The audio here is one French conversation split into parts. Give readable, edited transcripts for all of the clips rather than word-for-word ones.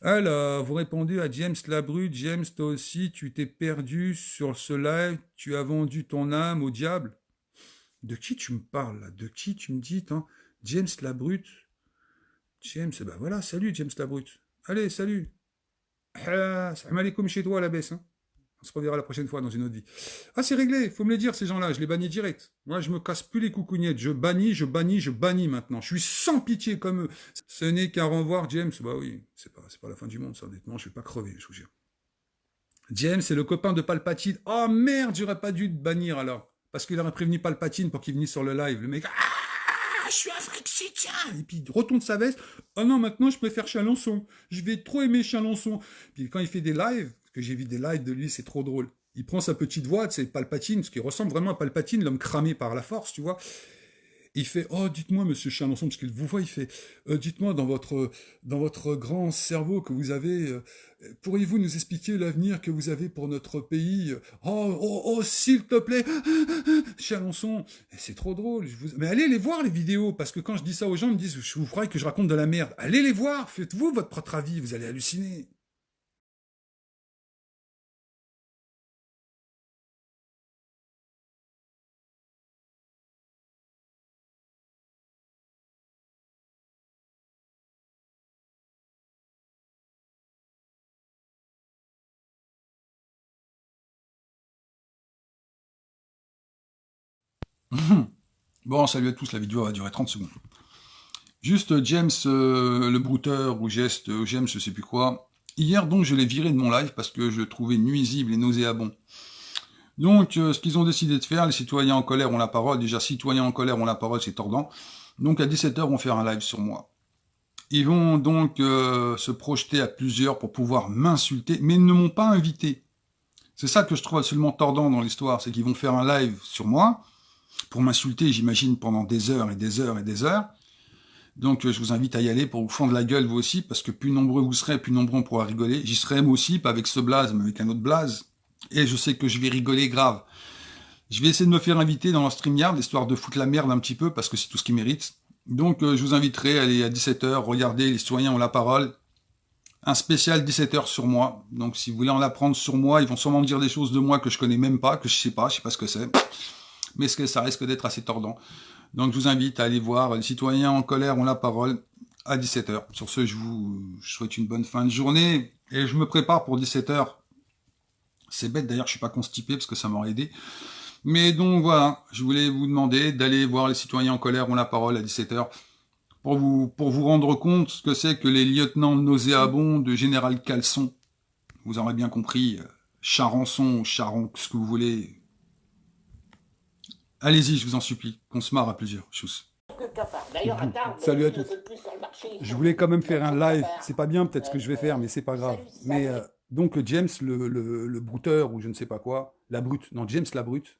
Alors, vous répondez à James Labrut. James, toi aussi, tu t'es perdu sur ce live. Tu as vendu ton âme au diable. De qui tu me parles, là? De qui tu me dis, hein? James Labrut. James, ben voilà, salut James Labrut. Allez, salut. Ah, salam alaikum chez toi à la baisse, hein. On se reverra la prochaine fois dans une autre vie. Ah, c'est réglé, faut me les dire, ces gens-là, je les bannis direct. Moi, je me casse plus les coucougnettes, je bannis, je bannis, je bannis maintenant. Je suis sans pitié comme eux. Ce n'est qu'un renvoi, James. Bah oui, c'est pas la fin du monde, ça, honnêtement, je vais pas crever, je vous jure. James, c'est le copain de Palpatine. Oh merde, j'aurais pas dû te bannir alors. Parce qu'il aurait prévenu Palpatine pour qu'il vienne sur le live. Le mec, ah, je suis un frexitien. Et puis il retourne sa veste. Oh non, maintenant je préfère Chalençon. Je vais trop aimer Chalençon. Puis quand il fait des lives, parce que j'ai vu des lives de lui, c'est trop drôle. Il prend sa petite voix, c'est Palpatine, ce qui ressemble vraiment à Palpatine, l'homme cramé par la force, tu vois. Il fait « Oh, dites-moi, monsieur Chalençon », parce qu'il vous voit, il fait « Dites-moi, dans votre grand cerveau que vous avez, pourriez-vous nous expliquer l'avenir que vous avez pour notre pays ? Oh, s'il te plaît, Chalençon !» C'est trop drôle. Mais allez les voir, les vidéos, parce que quand je dis ça aux gens, ils me disent « Je vous croyez que je raconte de la merde ?» Allez les voir, faites-vous votre propre avis, vous allez halluciner. Bon, salut à tous, la vidéo va durer 30 secondes. Juste James, le brouteur, ou Geste, James, je sais plus quoi. Hier, donc, je l'ai viré de mon live parce que je le trouvais nuisible et nauséabond. Donc, ce qu'ils ont décidé de faire, les citoyens en colère ont la parole. Déjà, citoyens en colère ont la parole, c'est tordant. Donc, à 17h, on va faire un live sur moi. Ils vont donc se projeter à plusieurs pour pouvoir m'insulter, mais ils ne m'ont pas invité. C'est ça que je trouve absolument tordant dans l'histoire, c'est qu'ils vont faire un live sur moi, pour m'insulter, j'imagine, pendant des heures et des heures et des heures. Donc je vous invite à y aller pour vous fendre la gueule vous aussi, parce que plus nombreux vous serez, plus nombreux on pourra rigoler. J'y serai moi aussi, pas avec ce blaze, mais avec un autre blaze. Et je sais que je vais rigoler grave. Je vais essayer de me faire inviter dans leur StreamYard, histoire de foutre la merde un petit peu, parce que c'est tout ce qu'ils méritent. Donc je vous inviterai à aller à 17h, regardez, les citoyens ont la parole. Un spécial 17h sur moi. Donc si vous voulez en apprendre sur moi, ils vont sûrement me dire des choses de moi que je connais même pas, que je sais pas ce que c'est. Mais ça risque d'être assez tordant. Donc je vous invite à aller voir les citoyens en colère ont la parole à 17h. Sur ce, je vous souhaite une bonne fin de journée et je me prépare pour 17h. C'est bête d'ailleurs, je suis pas constipé parce que ça m'aurait aidé. Mais donc voilà, je voulais vous demander d'aller voir les citoyens en colère ont la parole à 17h pour vous rendre compte ce que c'est que les lieutenants nauséabonds de Général Caleçon. Vous aurez bien compris, Charançon, Charon, ce que vous voulez. Allez-y, je vous en supplie, qu'on se marre à plusieurs. Chousse. Salut à tous. Je voulais quand même faire un live. C'est pas bien peut-être ce que je vais faire, mais c'est pas grave. Mais donc James, le brouteur ou je ne sais pas quoi, la brute, non James la brute,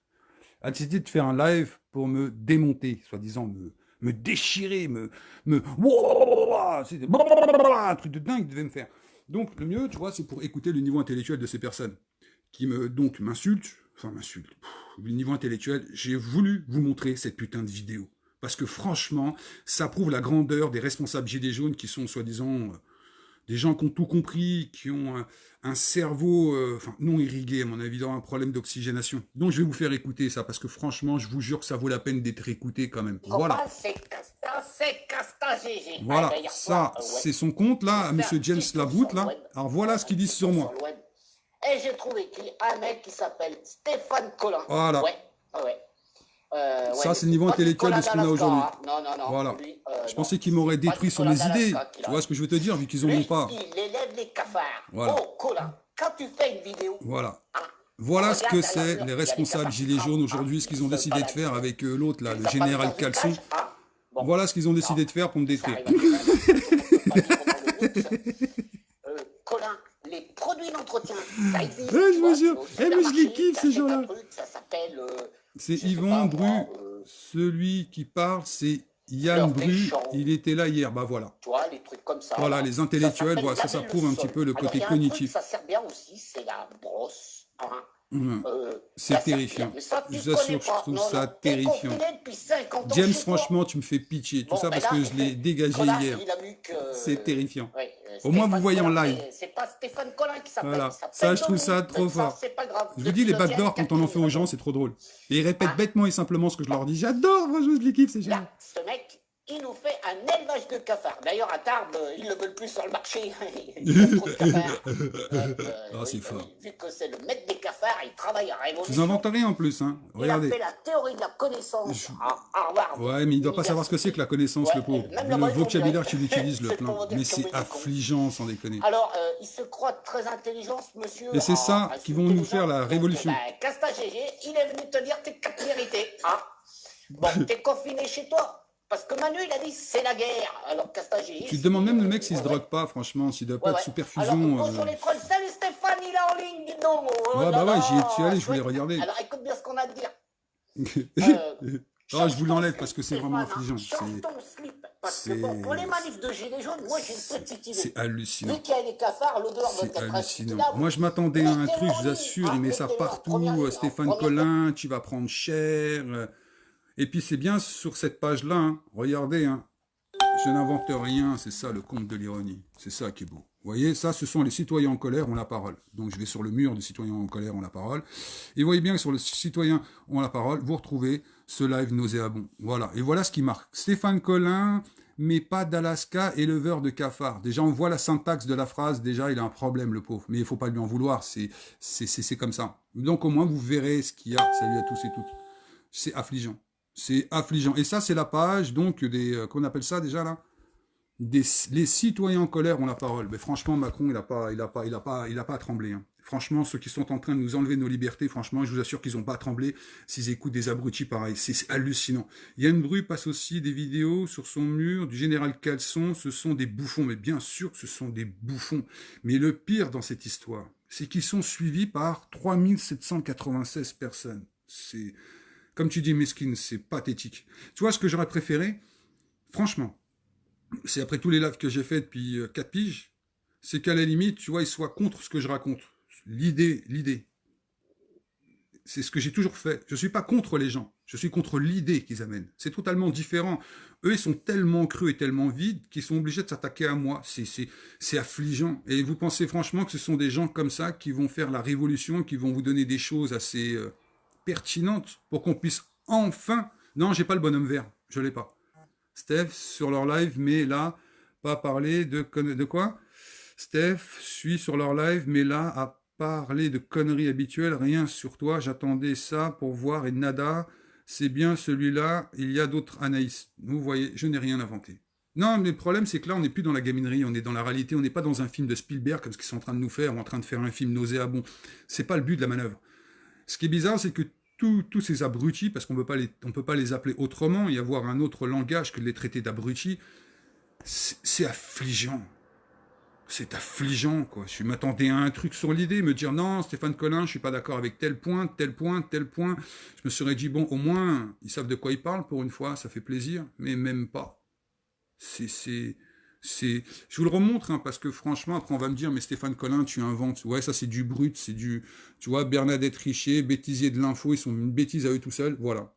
a décidé de faire un live pour me démonter, soi-disant me déchirer, c'était un truc de dingue qu'il devait me faire. Donc le mieux, tu vois, c'est pour écouter le niveau intellectuel de ces personnes qui m'insultent, le niveau intellectuel, j'ai voulu vous montrer cette putain de vidéo. Parce que franchement, ça prouve la grandeur des responsables Gilets jaunes qui sont soi-disant des gens qui ont tout compris, qui ont un cerveau non irrigué, à mon avis, dans un problème d'oxygénation. Donc je vais vous faire écouter ça, parce que franchement, je vous jure que ça vaut la peine d'être écouté quand même. Voilà. Voilà, ça, c'est son compte là, monsieur James Labrut là. Alors voilà ce qu'ils disent sur moi. Et j'ai trouvé écrit un mec qui s'appelle Stéphane Collin. Voilà. Ça, c'est le niveau intellectuel de ce qu'on a aujourd'hui. Voilà. Je pensais qu'il m'aurait détruit sur mes idées. Tu vois ce que je veux te dire, vu qu'ils en ont pas. Il élève les cafards. Voilà. Oh, Collin, quand tu fais une vidéo... Voilà. Voilà ce que c'est, les responsables Gilets jaunes aujourd'hui, ce qu'ils ont décidé de faire avec l'autre, là, le général Caleçon. Voilà ce qu'ils ont décidé de faire pour me détruire. Collin, les produits d'entretien, ça existe. Je me jure. Mais je les kiffe, ces gens-là. Ça s'appelle... C'est Yvan Bru, celui qui parle, c'est Yann Bru, il était là hier, bah voilà. Tu vois, les trucs comme ça. Voilà, les intellectuels, voilà, ça prouve un petit peu le côté cognitif. Ça sert bien aussi, c'est la brosse. C'est terrifiant. Ça, Je tu vous assure connais que je pas. trouve Non, ça non. T'es terrifiant. confiné depuis 50 ans James, chez toi. franchement, tu me fais pitié. Tout Bon, ça ben parce là, que je l'ai dégagé Colin, hier. il a vu que... C'est terrifiant. Oui, Au moins, vous Stéphane voyez en Collin, live. c'est pas Stéphane Collin qui s'appelle, il Voilà. Ça, s'appelle je trouve ça Dominique. trop Mais ça, fort. c'est pas grave. Je vous dis, les Depuis backdoors, quand on en fait aux gens, Nokia, c'est trop drôle. Et ils répètent Ah. bêtement et simplement ce que je leur dis. J'adore, franchement, je les kiffe, c'est génial. Là, ce mec, il nous fait un élevage de cafards. D'ailleurs, à Tarbes, ils ne le veulent plus sur le marché. Il y a trop de cafards. Ah, c'est Oui, fort. oui, vu que c'est le maître des cafards, il travaille à Je Révolution. vous invente rien en plus, hein. Il a Regardez. fait la théorie de la connaissance à Harvard. Ouais, mais il doit pas savoir ce que c'est que la connaissance, Ouais, le pauvre. même Le là-bas, ils vont vocabulaire dire. qu'il utilise le C'est pour plein. dire Mais qu'on c'est veut dire qu'on- affligeant, sans déconner. Alors, il se croit très intelligent, ce monsieur. Et c'est ça à qui vont nous insulter faire les gens. la Donc, révolution. Casta GG, il est venu te dire tes 4 vérités. Hein. Bon, t'es confiné chez toi. Parce que Manu, il a dit c'est la guerre. Alors, Casta GG. Tu te demandes même le mec s'il se drogue pas, franchement, s'il doit pas être sous perfusion. Alors, bonjour les trolls. Salut Stéphane, il est en ligne, dis donc. Oh Ouais, là bah ouais, là, j'y suis allé, je voulais chouette. regarder. Alors, écoute bien ce qu'on a à te dire. Ah, je vous l'enlève parce que c'est vraiment Stéphane, affligeant. change ton slip. Parce que c'est- bon, pour les manifs de Gilets jaunes, moi j'ai une petite idée. C'est hallucinant. Vu qu'il y a les cafards, l'odeur doit C'est être hallucinant. insupportable. Moi, je m'attendais à un Mettez-le truc, en je vous ligne, assure, hein, il met ça mettez-le en partout. première ligne, Stéphane en première Collin, tu vas prendre cher. Et puis, c'est bien sur cette page-là, hein. Regardez, hein. Je n'invente rien, c'est ça le conte de l'ironie. C'est ça qui est beau. Vous voyez, ça, ce sont les citoyens en colère ont la parole. Donc, je vais sur le mur des citoyens en colère ont la parole. Et vous voyez bien que sur le citoyen ont la parole, vous retrouvez ce live nauséabond. Voilà. Et voilà ce qui marque. Stéphane Collin, mais pas d'Alaska, éleveur de cafards. Déjà, on voit la syntaxe de la phrase. Déjà, il a un problème, le pauvre. Mais il ne faut pas lui en vouloir. C'est comme ça. Donc, au moins, vous verrez ce qu'il y a. Salut à tous et toutes. C'est affligeant. C'est affligeant. Et ça, c'est la page, donc, des... qu'on appelle ça, déjà, là les citoyens en colère ont la parole. Mais franchement, Macron, il a pas à trembler. Hein. Franchement, ceux qui sont en train de nous enlever nos libertés, franchement, je vous assure qu'ils n'ont pas à trembler s'ils écoutent des abrutis pareils. C'est hallucinant. Yann Bru passe aussi des vidéos sur son mur du général Caleçon. Ce sont des bouffons. Mais bien sûr que ce sont des bouffons. Mais le pire dans cette histoire, c'est qu'ils sont suivis par 3796 personnes. C'est, comme tu dis, mesquine, c'est pathétique. Tu vois ce que j'aurais préféré? Franchement, c'est après tous les lives que j'ai fait depuis 4 piges, c'est qu'à la limite, tu vois, ils soient contre ce que je raconte. L'idée. C'est ce que j'ai toujours fait. Je ne suis pas contre les gens. Je suis contre l'idée qu'ils amènent. C'est totalement différent. Eux, ils sont tellement creux et tellement vides qu'ils sont obligés de s'attaquer à moi. C'est affligeant. Et vous pensez franchement que ce sont des gens comme ça qui vont faire la révolution, qui vont vous donner des choses assez pertinentes pour qu'on puisse enfin... Non, j'ai pas le bonhomme vert. Je l'ai pas. Steph, sur leur live, mais là, pas parler de quoi? Steph suit sur leur live, mais là, à parler de conneries habituelles, rien sur toi, j'attendais ça pour voir, et nada, c'est bien celui-là, il y a d'autres Anaïs. Vous voyez, je n'ai rien inventé. Non, mais le problème, c'est que là, on n'est plus dans la gaminerie, on est dans la réalité, on n'est pas dans un film de Spielberg, comme ce qu'ils sont en train de nous faire, ou en train de faire un film nauséabond. C'est pas le but de la manœuvre. Ce qui est bizarre, c'est que tous ces abrutis, parce qu'on ne peut pas les appeler autrement, y avoir un autre langage que de les traiter d'abrutis, c'est affligeant. C'est affligeant, quoi. Je m'attendais à un truc sur l'idée, me dire non, Stéphane Collin, je suis pas d'accord avec tel point, tel point, tel point. Je me serais dit, bon, au moins, ils savent de quoi ils parlent pour une fois, ça fait plaisir, mais même pas. Je vous le remontre, hein, parce que franchement, après on va me dire, mais Stéphane Collin, tu inventes. Ouais, ça c'est du brut, c'est du... Tu vois, Bernadette Richer, bêtisier de l'info, ils sont une bêtise à eux tout seuls, voilà.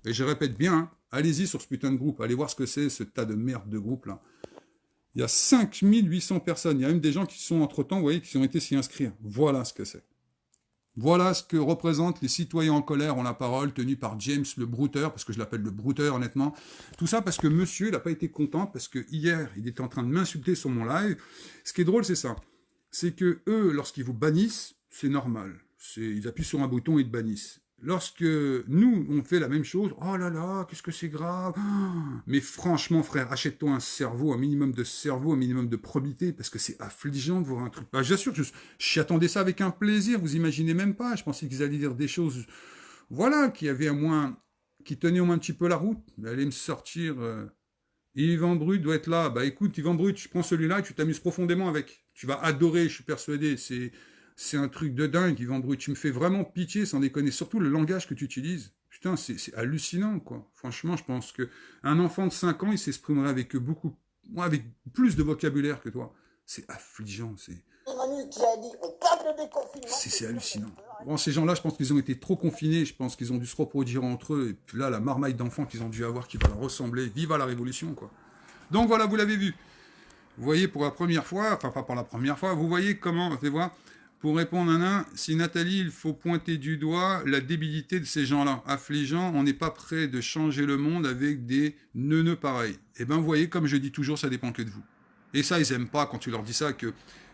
Et je répète bien, hein, allez-y sur ce putain de groupe, allez voir ce que c'est, ce tas de merde de groupe là. Il y a 5800 personnes, il y a même des gens qui sont entre-temps, vous voyez, qui ont été s'y inscrire. Voilà ce que c'est. Voilà ce que représentent les citoyens en colère ont la parole, tenus par James le brouteur, parce que je l'appelle le brouteur honnêtement. Tout ça parce que monsieur, il n'a pas été content, parce que hier, il était en train de m'insulter sur mon live. Ce qui est drôle, c'est ça. C'est que eux, lorsqu'ils vous bannissent, c'est normal. Ils appuient sur un bouton et ils te bannissent. Lorsque nous, on fait la même chose, oh là là, qu'est-ce que c'est grave. Mais franchement, frère, achète-toi un cerveau, un minimum de cerveau, un minimum de probité, parce que c'est affligeant de voir un truc. Bah, j'assure, j'y attendais ça avec un plaisir, vous imaginez même pas. Je pensais qu'ils allaient dire des choses, voilà, qui tenaient au moins un petit peu la route. Mais allez me sortir, Yvan Brut doit être là. Bah écoute, Yvan Brut, tu prends celui-là et tu t'amuses profondément avec. Tu vas adorer, je suis persuadé, c'est un truc de dingue, Yvan Brut. Tu me fais vraiment pitié, sans déconner. Surtout le langage que tu utilises. Putain, c'est hallucinant, quoi. Franchement, je pense qu'un enfant de 5 ans, il s'exprimerait avec avec plus de vocabulaire que toi. C'est affligeant, Manu qui a dit on parle de déconfinement. c'est hallucinant. Bon, ces gens-là, je pense qu'ils ont été trop confinés, je pense qu'ils ont dû se reproduire entre eux, et puis là, la marmaille d'enfants qu'ils ont dû avoir qui va leur ressembler, vive à la révolution, quoi. Donc voilà, vous l'avez vu. Vous voyez pour la première fois, enfin pas pour la première fois, vous voyez comment, faites voir, pour répondre à un, si Nathalie, il faut pointer du doigt la débilité de ces gens-là. Affligeant, on n'est pas prêt de changer le monde avec des neuneux pareils. Eh bien, vous voyez, comme je dis toujours, ça dépend que de vous. Et ça, ils aiment pas quand tu leur dis ça, que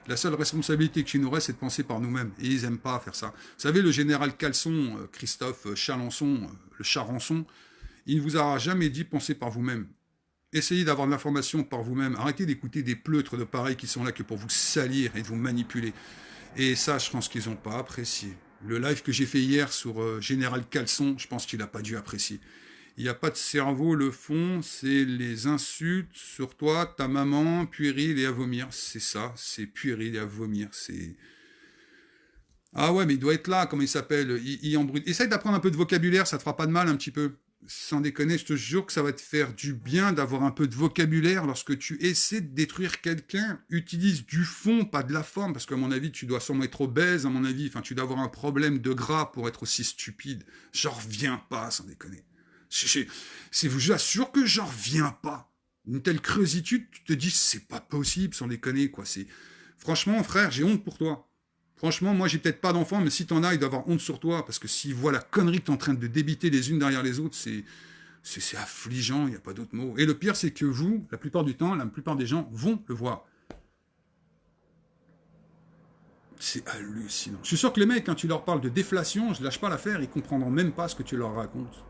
la seule responsabilité qu'il nous reste, c'est de penser par nous-mêmes. Et ils aiment pas faire ça. Vous savez, le général Caleçon, Christophe Chalençon, le Charançon, il ne vous a jamais dit penser par vous-même. Essayez d'avoir de l'information par vous-même. Arrêtez d'écouter des pleutres de pareils qui sont là que pour vous salir et de vous manipuler. Et ça, je pense qu'ils n'ont pas apprécié. Le live que j'ai fait hier sur Général Caleçon, je pense qu'il n'a pas dû apprécier. Il n'y a pas de cerveau, le fond, c'est les insultes sur toi, ta maman, puéril et à vomir. C'est ça, c'est puéril et à vomir. C'est... Ah ouais, mais il doit être là, comment il s'appelle, il embrute. Essaye d'apprendre un peu de vocabulaire, ça te fera pas de mal un petit peu. Sans déconner, je te jure que ça va te faire du bien d'avoir un peu de vocabulaire lorsque tu essaies de détruire quelqu'un. Utilise du fond, pas de la forme, parce qu'à mon avis, tu dois sûrement être obèse, à mon avis. Enfin, tu dois avoir un problème de gras pour être aussi stupide. J'en reviens pas, sans déconner. Je vous assure que j'en reviens pas. Une telle creusitude, tu te dis, c'est pas possible, sans déconner, quoi. Franchement, frère, j'ai honte pour toi. Franchement, moi, j'ai peut-être pas d'enfant, mais si t'en as, il doit avoir honte sur toi, parce que s'ils voient la connerie que t'es en train de débiter les unes derrière les autres, c'est affligeant, il n'y a pas d'autre mot. Et le pire, c'est que vous, la plupart du temps, la plupart des gens vont le voir. C'est hallucinant. Je suis sûr que les mecs, quand tu leur parles de déflation, je lâche pas l'affaire, ils comprendront même pas ce que tu leur racontes.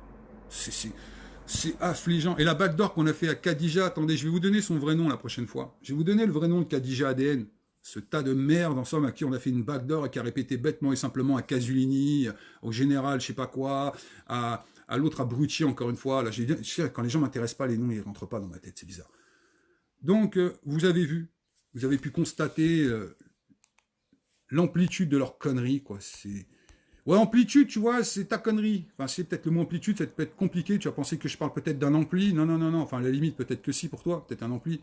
C'est affligeant. Et la backdoor qu'on a fait à Khadija, attendez, je vais vous donner son vrai nom la prochaine fois. Je vais vous donner le vrai nom de Khadija ADN. Ce tas de merde, en somme, à qui on a fait une backdoor et qui a répété bêtement et simplement à Casulini, au général, je sais pas quoi, à l'autre Abruti, encore une fois. Là, quand les gens m'intéressent pas, les noms, ils rentrent pas dans ma tête, c'est bizarre. Donc, vous avez vu, vous avez pu constater l'amplitude de leur connerie, quoi. Ouais, amplitude, tu vois, c'est ta connerie. Enfin, c'est peut-être le mot amplitude, ça peut être compliqué. Tu vas penser que je parle peut-être d'un ampli. Non, non, non, non. Enfin, à la limite, peut-être que si pour toi, peut-être un ampli.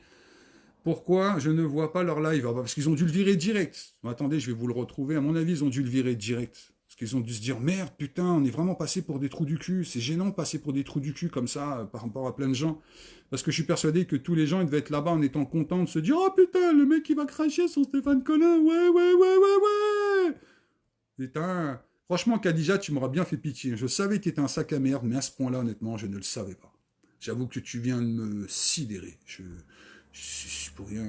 Pourquoi je ne vois pas leur live? Parce qu'ils ont dû le virer direct. Bon, attendez, je vais vous le retrouver. À mon avis, ils ont dû le virer direct. Parce qu'ils ont dû se dire, merde, putain, on est vraiment passé pour des trous du cul. C'est gênant de passer pour des trous du cul comme ça, par rapport à plein de gens. Parce que je suis persuadé que tous les gens, ils devaient être là-bas en étant contents de se dire, oh putain, le mec, il va cracher sur Stéphane Collin. Ouais, ouais, ouais, ouais, ouais. Putain. Franchement, Khadija, tu m'auras bien fait pitié. Je savais que tu étais un sac à merde, mais à ce point-là, honnêtement, je ne le savais pas. J'avoue que tu viens de me sidérer. Je suis pour rien.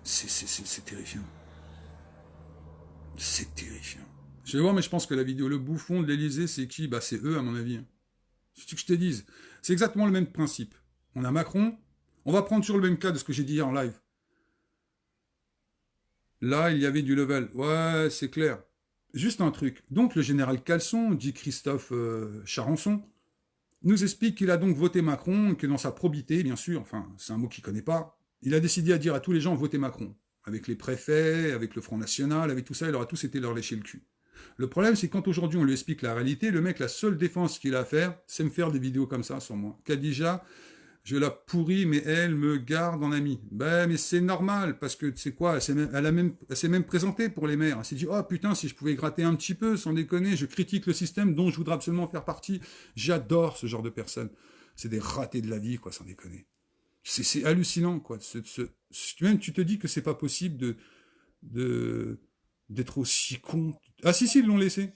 C'est terrifiant. C'est terrifiant. Je vais voir, mais je pense que la vidéo, le bouffon de l'Elysée, c'est qui? Bah, c'est eux, à mon avis. C'est ce que je te dise. C'est exactement le même principe. On a Macron. On va prendre sur le même cas de ce que j'ai dit hier en live. Là, il y avait du level. Ouais, c'est clair. Juste un truc. Donc, le général Caleçon, dit Christophe Charançon, nous explique qu'il a donc voté Macron, que dans sa probité, bien sûr, enfin, c'est un mot qu'il ne connaît pas, il a décidé à dire à tous les gens, votez Macron. Avec les préfets, avec le Front National, avec tout ça, il leur a tous été leur lécher le cul. Le problème, c'est que quand aujourd'hui on lui explique la réalité, le mec, la seule défense qu'il a à faire, c'est me faire des vidéos comme ça sur moi. Khadija, je la pourris, mais elle me garde en ami. Ben, mais c'est normal, parce que, tu sais quoi, elle s'est même présentée pour les maires. Elle s'est dit, oh putain, si je pouvais gratter un petit peu, sans déconner, je critique le système dont je voudrais absolument faire partie. J'adore ce genre de personnes. C'est des ratés de la vie, quoi, sans déconner. C'est hallucinant, quoi. Même tu te dis que c'est pas possible d'être aussi con. Ah si, ils l'ont laissé.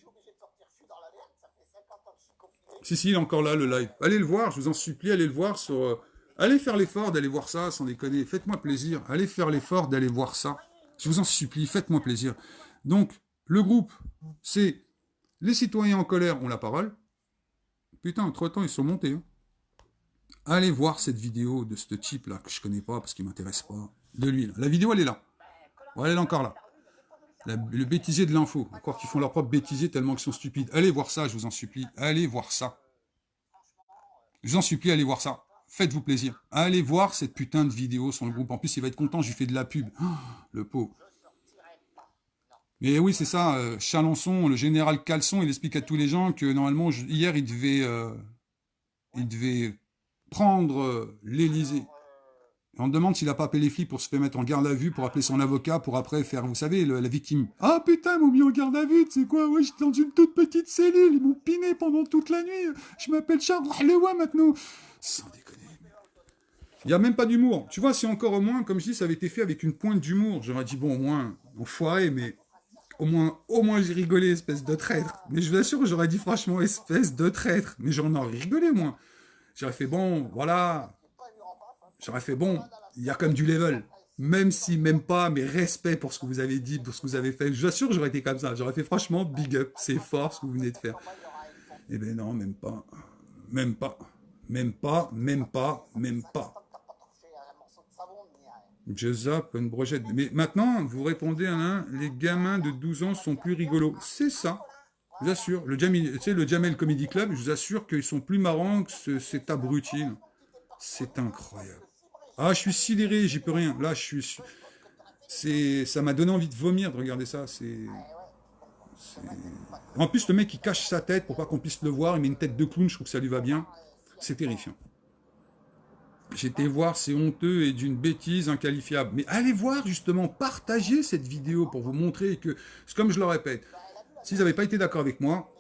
Si, il est encore là, le live. Allez le voir, je vous en supplie, allez le voir sur... Allez faire l'effort d'aller voir ça, sans déconner. Faites-moi plaisir. Allez faire l'effort d'aller voir ça. Je vous en supplie, faites-moi plaisir. Donc, le groupe, c'est... Les citoyens en colère ont la parole. Putain, entre-temps, ils sont montés. Hein. Allez voir cette vidéo de ce type-là, que je connais pas, parce qu'il m'intéresse pas. De lui, là. La vidéo, elle est là. Ouais, elle est encore là. Le bêtisier de l'info. Encore qu'ils font leur propre bêtisier tellement qu'ils sont stupides. Allez voir ça, je vous en supplie. Allez voir ça. Je vous en supplie, allez voir ça. Faites-vous plaisir. Allez voir cette putain de vidéo sur le groupe. En plus, il va être content, je lui fais de la pub. Oh, le pauvre. Mais oui, c'est ça. Chalençon, le général Caleçon, il explique à tous les gens que normalement, hier, il devait prendre l'Élysée. Et on demande s'il a pas appelé les flics pour se faire mettre en garde à vue, pour appeler son avocat, pour après faire, vous savez, la victime. Ah putain, ils m'ont mis en garde à vue, tu sais quoi, ouais, j'étais dans une toute petite cellule, ils m'ont piné pendant toute la nuit, je m'appelle Charles Lewa maintenant. Sans déconner. Il n'y a même pas d'humour. Tu vois, si encore au moins, comme je dis, ça avait été fait avec une pointe d'humour, j'aurais dit, bon, au moins, enfoiré, mais au moins j'ai rigolé, espèce de traître. Mais je vous assure, j'aurais dit franchement, espèce de traître. Mais j'en aurais rigolé, moi. J'aurais fait, bon, voilà. J'aurais fait, bon, il y a comme du level. Même si, même pas, mais respect pour ce que vous avez dit, pour ce que vous avez fait. Je vous assure, j'aurais été comme ça. J'aurais fait, franchement, big up. C'est fort ce que vous venez de faire. Eh ben non, même pas. Même pas. Même pas, même pas, même pas. Je zappe une brochette. Mais maintenant, vous répondez à un, les gamins de 12 ans sont plus rigolos. C'est ça. Je vous assure. Le Jamel Comedy Club, je vous assure qu'ils sont plus marrants que cet abruti. C'est incroyable. Ah, je suis sidéré, j'y peux rien. Là, ça m'a donné envie de vomir de regarder ça. En plus, le mec, il cache sa tête pour pas qu'on puisse le voir. Il met une tête de clown, je trouve que ça lui va bien. C'est terrifiant. J'étais voir, c'est honteux et d'une bêtise inqualifiable. Mais allez voir, justement, partagez cette vidéo pour vous montrer que, comme je le répète, s'ils n'avaient pas été d'accord avec moi,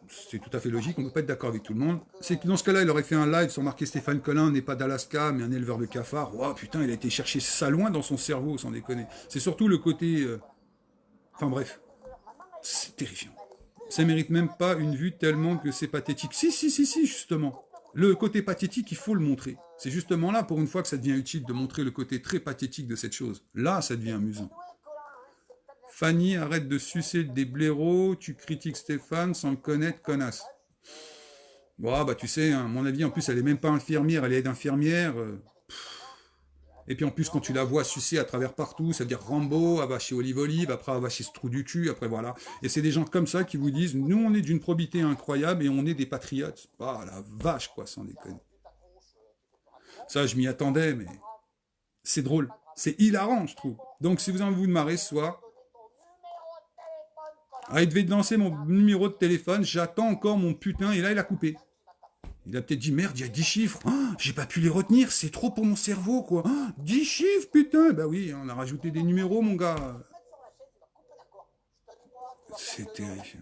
c'est tout à fait logique, on ne peut pas être d'accord avec tout le monde, c'est que dans ce cas-là, il aurait fait un live sur marqué Stéphane Collin n'est pas d'Alaska, mais un éleveur de cafards. Oh putain, il a été chercher ça loin dans son cerveau, sans déconner. C'est surtout le côté... Enfin bref, c'est terrifiant. Ça mérite même pas une vue tellement que c'est pathétique. Si, justement. Le côté pathétique, il faut le montrer. C'est justement là, pour une fois, que ça devient utile de montrer le côté très pathétique de cette chose. Là, ça devient amusant. Fanny, arrête de sucer des blaireaux, tu critiques Stéphane sans le connaître, connasse. Bon, bah tu sais, hein, à mon avis, en plus, elle est même pas infirmière, elle est aide-infirmière. Et puis en plus, quand tu la vois sucer à travers partout, ça veut dire Rambo, elle va chez Olive Olive, après elle va chez ce trou du cul, après voilà. Et c'est des gens comme ça qui vous disent, nous on est d'une probité incroyable et on est des patriotes. Ah la vache quoi, sans déconner. Ça, je m'y attendais, mais c'est drôle. C'est hilarant, je trouve. Donc si vous avez envie de marrer ce soir, ah, il devait lancer mon numéro de téléphone, j'attends encore mon putain, et là il a coupé. Il a peut-être dit, merde, il y a 10 chiffres, oh, j'ai pas pu les retenir, c'est trop pour mon cerveau, quoi. Oh, 10 chiffres, putain. Bah oui, on a rajouté des numéros, mon gars. C'est terrifiant.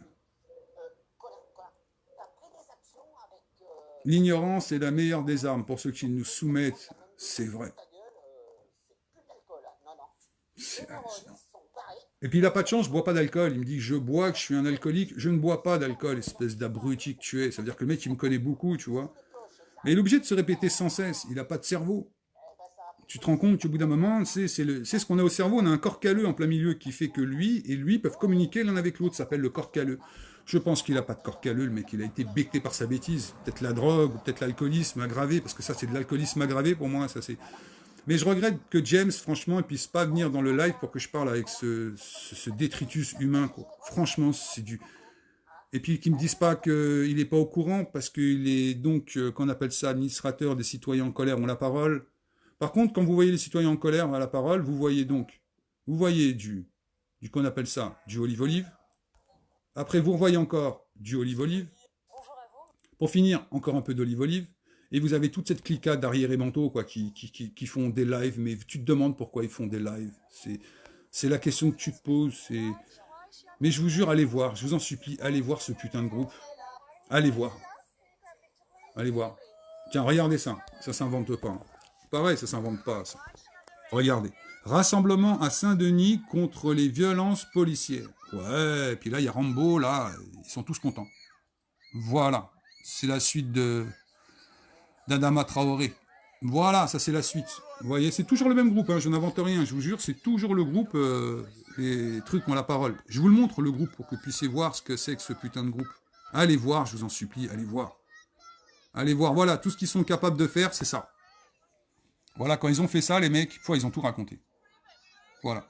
L'ignorance est la meilleure des armes pour ceux qui nous soumettent, c'est vrai. C'est hallucinant. Et puis il n'a pas de chance, je bois pas d'alcool. Il me dit que je bois, que je suis un alcoolique. Je ne bois pas d'alcool, espèce d'abruti que tu es. Ça veut dire que le mec, il me connaît beaucoup, tu vois. Mais il est obligé de se répéter sans cesse. Il n'a pas de cerveau. Tu te rends compte qu'au bout d'un moment, c'est ce qu'on a au cerveau. On a un corps calleux en plein milieu qui fait que lui et lui peuvent communiquer l'un avec l'autre. Ça s'appelle le corps calleux. Je pense qu'il n'a pas de corps calleux, le mec. Il a été becté par sa bêtise. Peut-être la drogue, ou peut-être l'alcoolisme aggravé. Parce que ça, c'est de l'alcoolisme aggravé pour moi. Ça, c'est... Mais je regrette que James, franchement, ne puisse pas venir dans le live pour que je parle avec ce détritus humain, quoi. Franchement, c'est du... Et puis qu'ils ne me disent pas qu'il n'est pas au courant, parce qu'il est donc, qu'on appelle ça, administrateur des citoyens en colère ont la parole. Par contre, quand vous voyez les citoyens en colère à la parole, vous voyez du qu'on appelle ça, du olive-olive. Après, vous revoyez encore du olive-olive. Pour finir, encore un peu d'olive-olive. Et vous avez toute cette cliquade d'arrière et manteau quoi, qui font des lives, mais tu te demandes pourquoi ils font des lives. C'est la question que tu te poses. Mais je vous jure, allez voir, je vous en supplie, allez voir ce putain de groupe. Allez voir. Allez voir. Tiens, regardez ça. Ça s'invente pas. Pareil, ça s'invente pas, ça. Regardez. Rassemblement à Saint-Denis contre les violences policières. Ouais, et puis là, il y a Rambo, là, ils sont tous contents. Voilà. C'est la suite d'Adama Traoré. Voilà, ça c'est la suite. Vous voyez, c'est toujours le même groupe, hein, je n'invente rien, je vous jure, c'est toujours le groupe, les trucs ont la parole. Je vous le montre, le groupe, pour que vous puissiez voir ce que c'est que ce putain de groupe. Allez voir, je vous en supplie, allez voir. Allez voir, voilà, tout ce qu'ils sont capables de faire, c'est ça. Voilà, quand ils ont fait ça, les mecs, ils ont tout raconté. Voilà.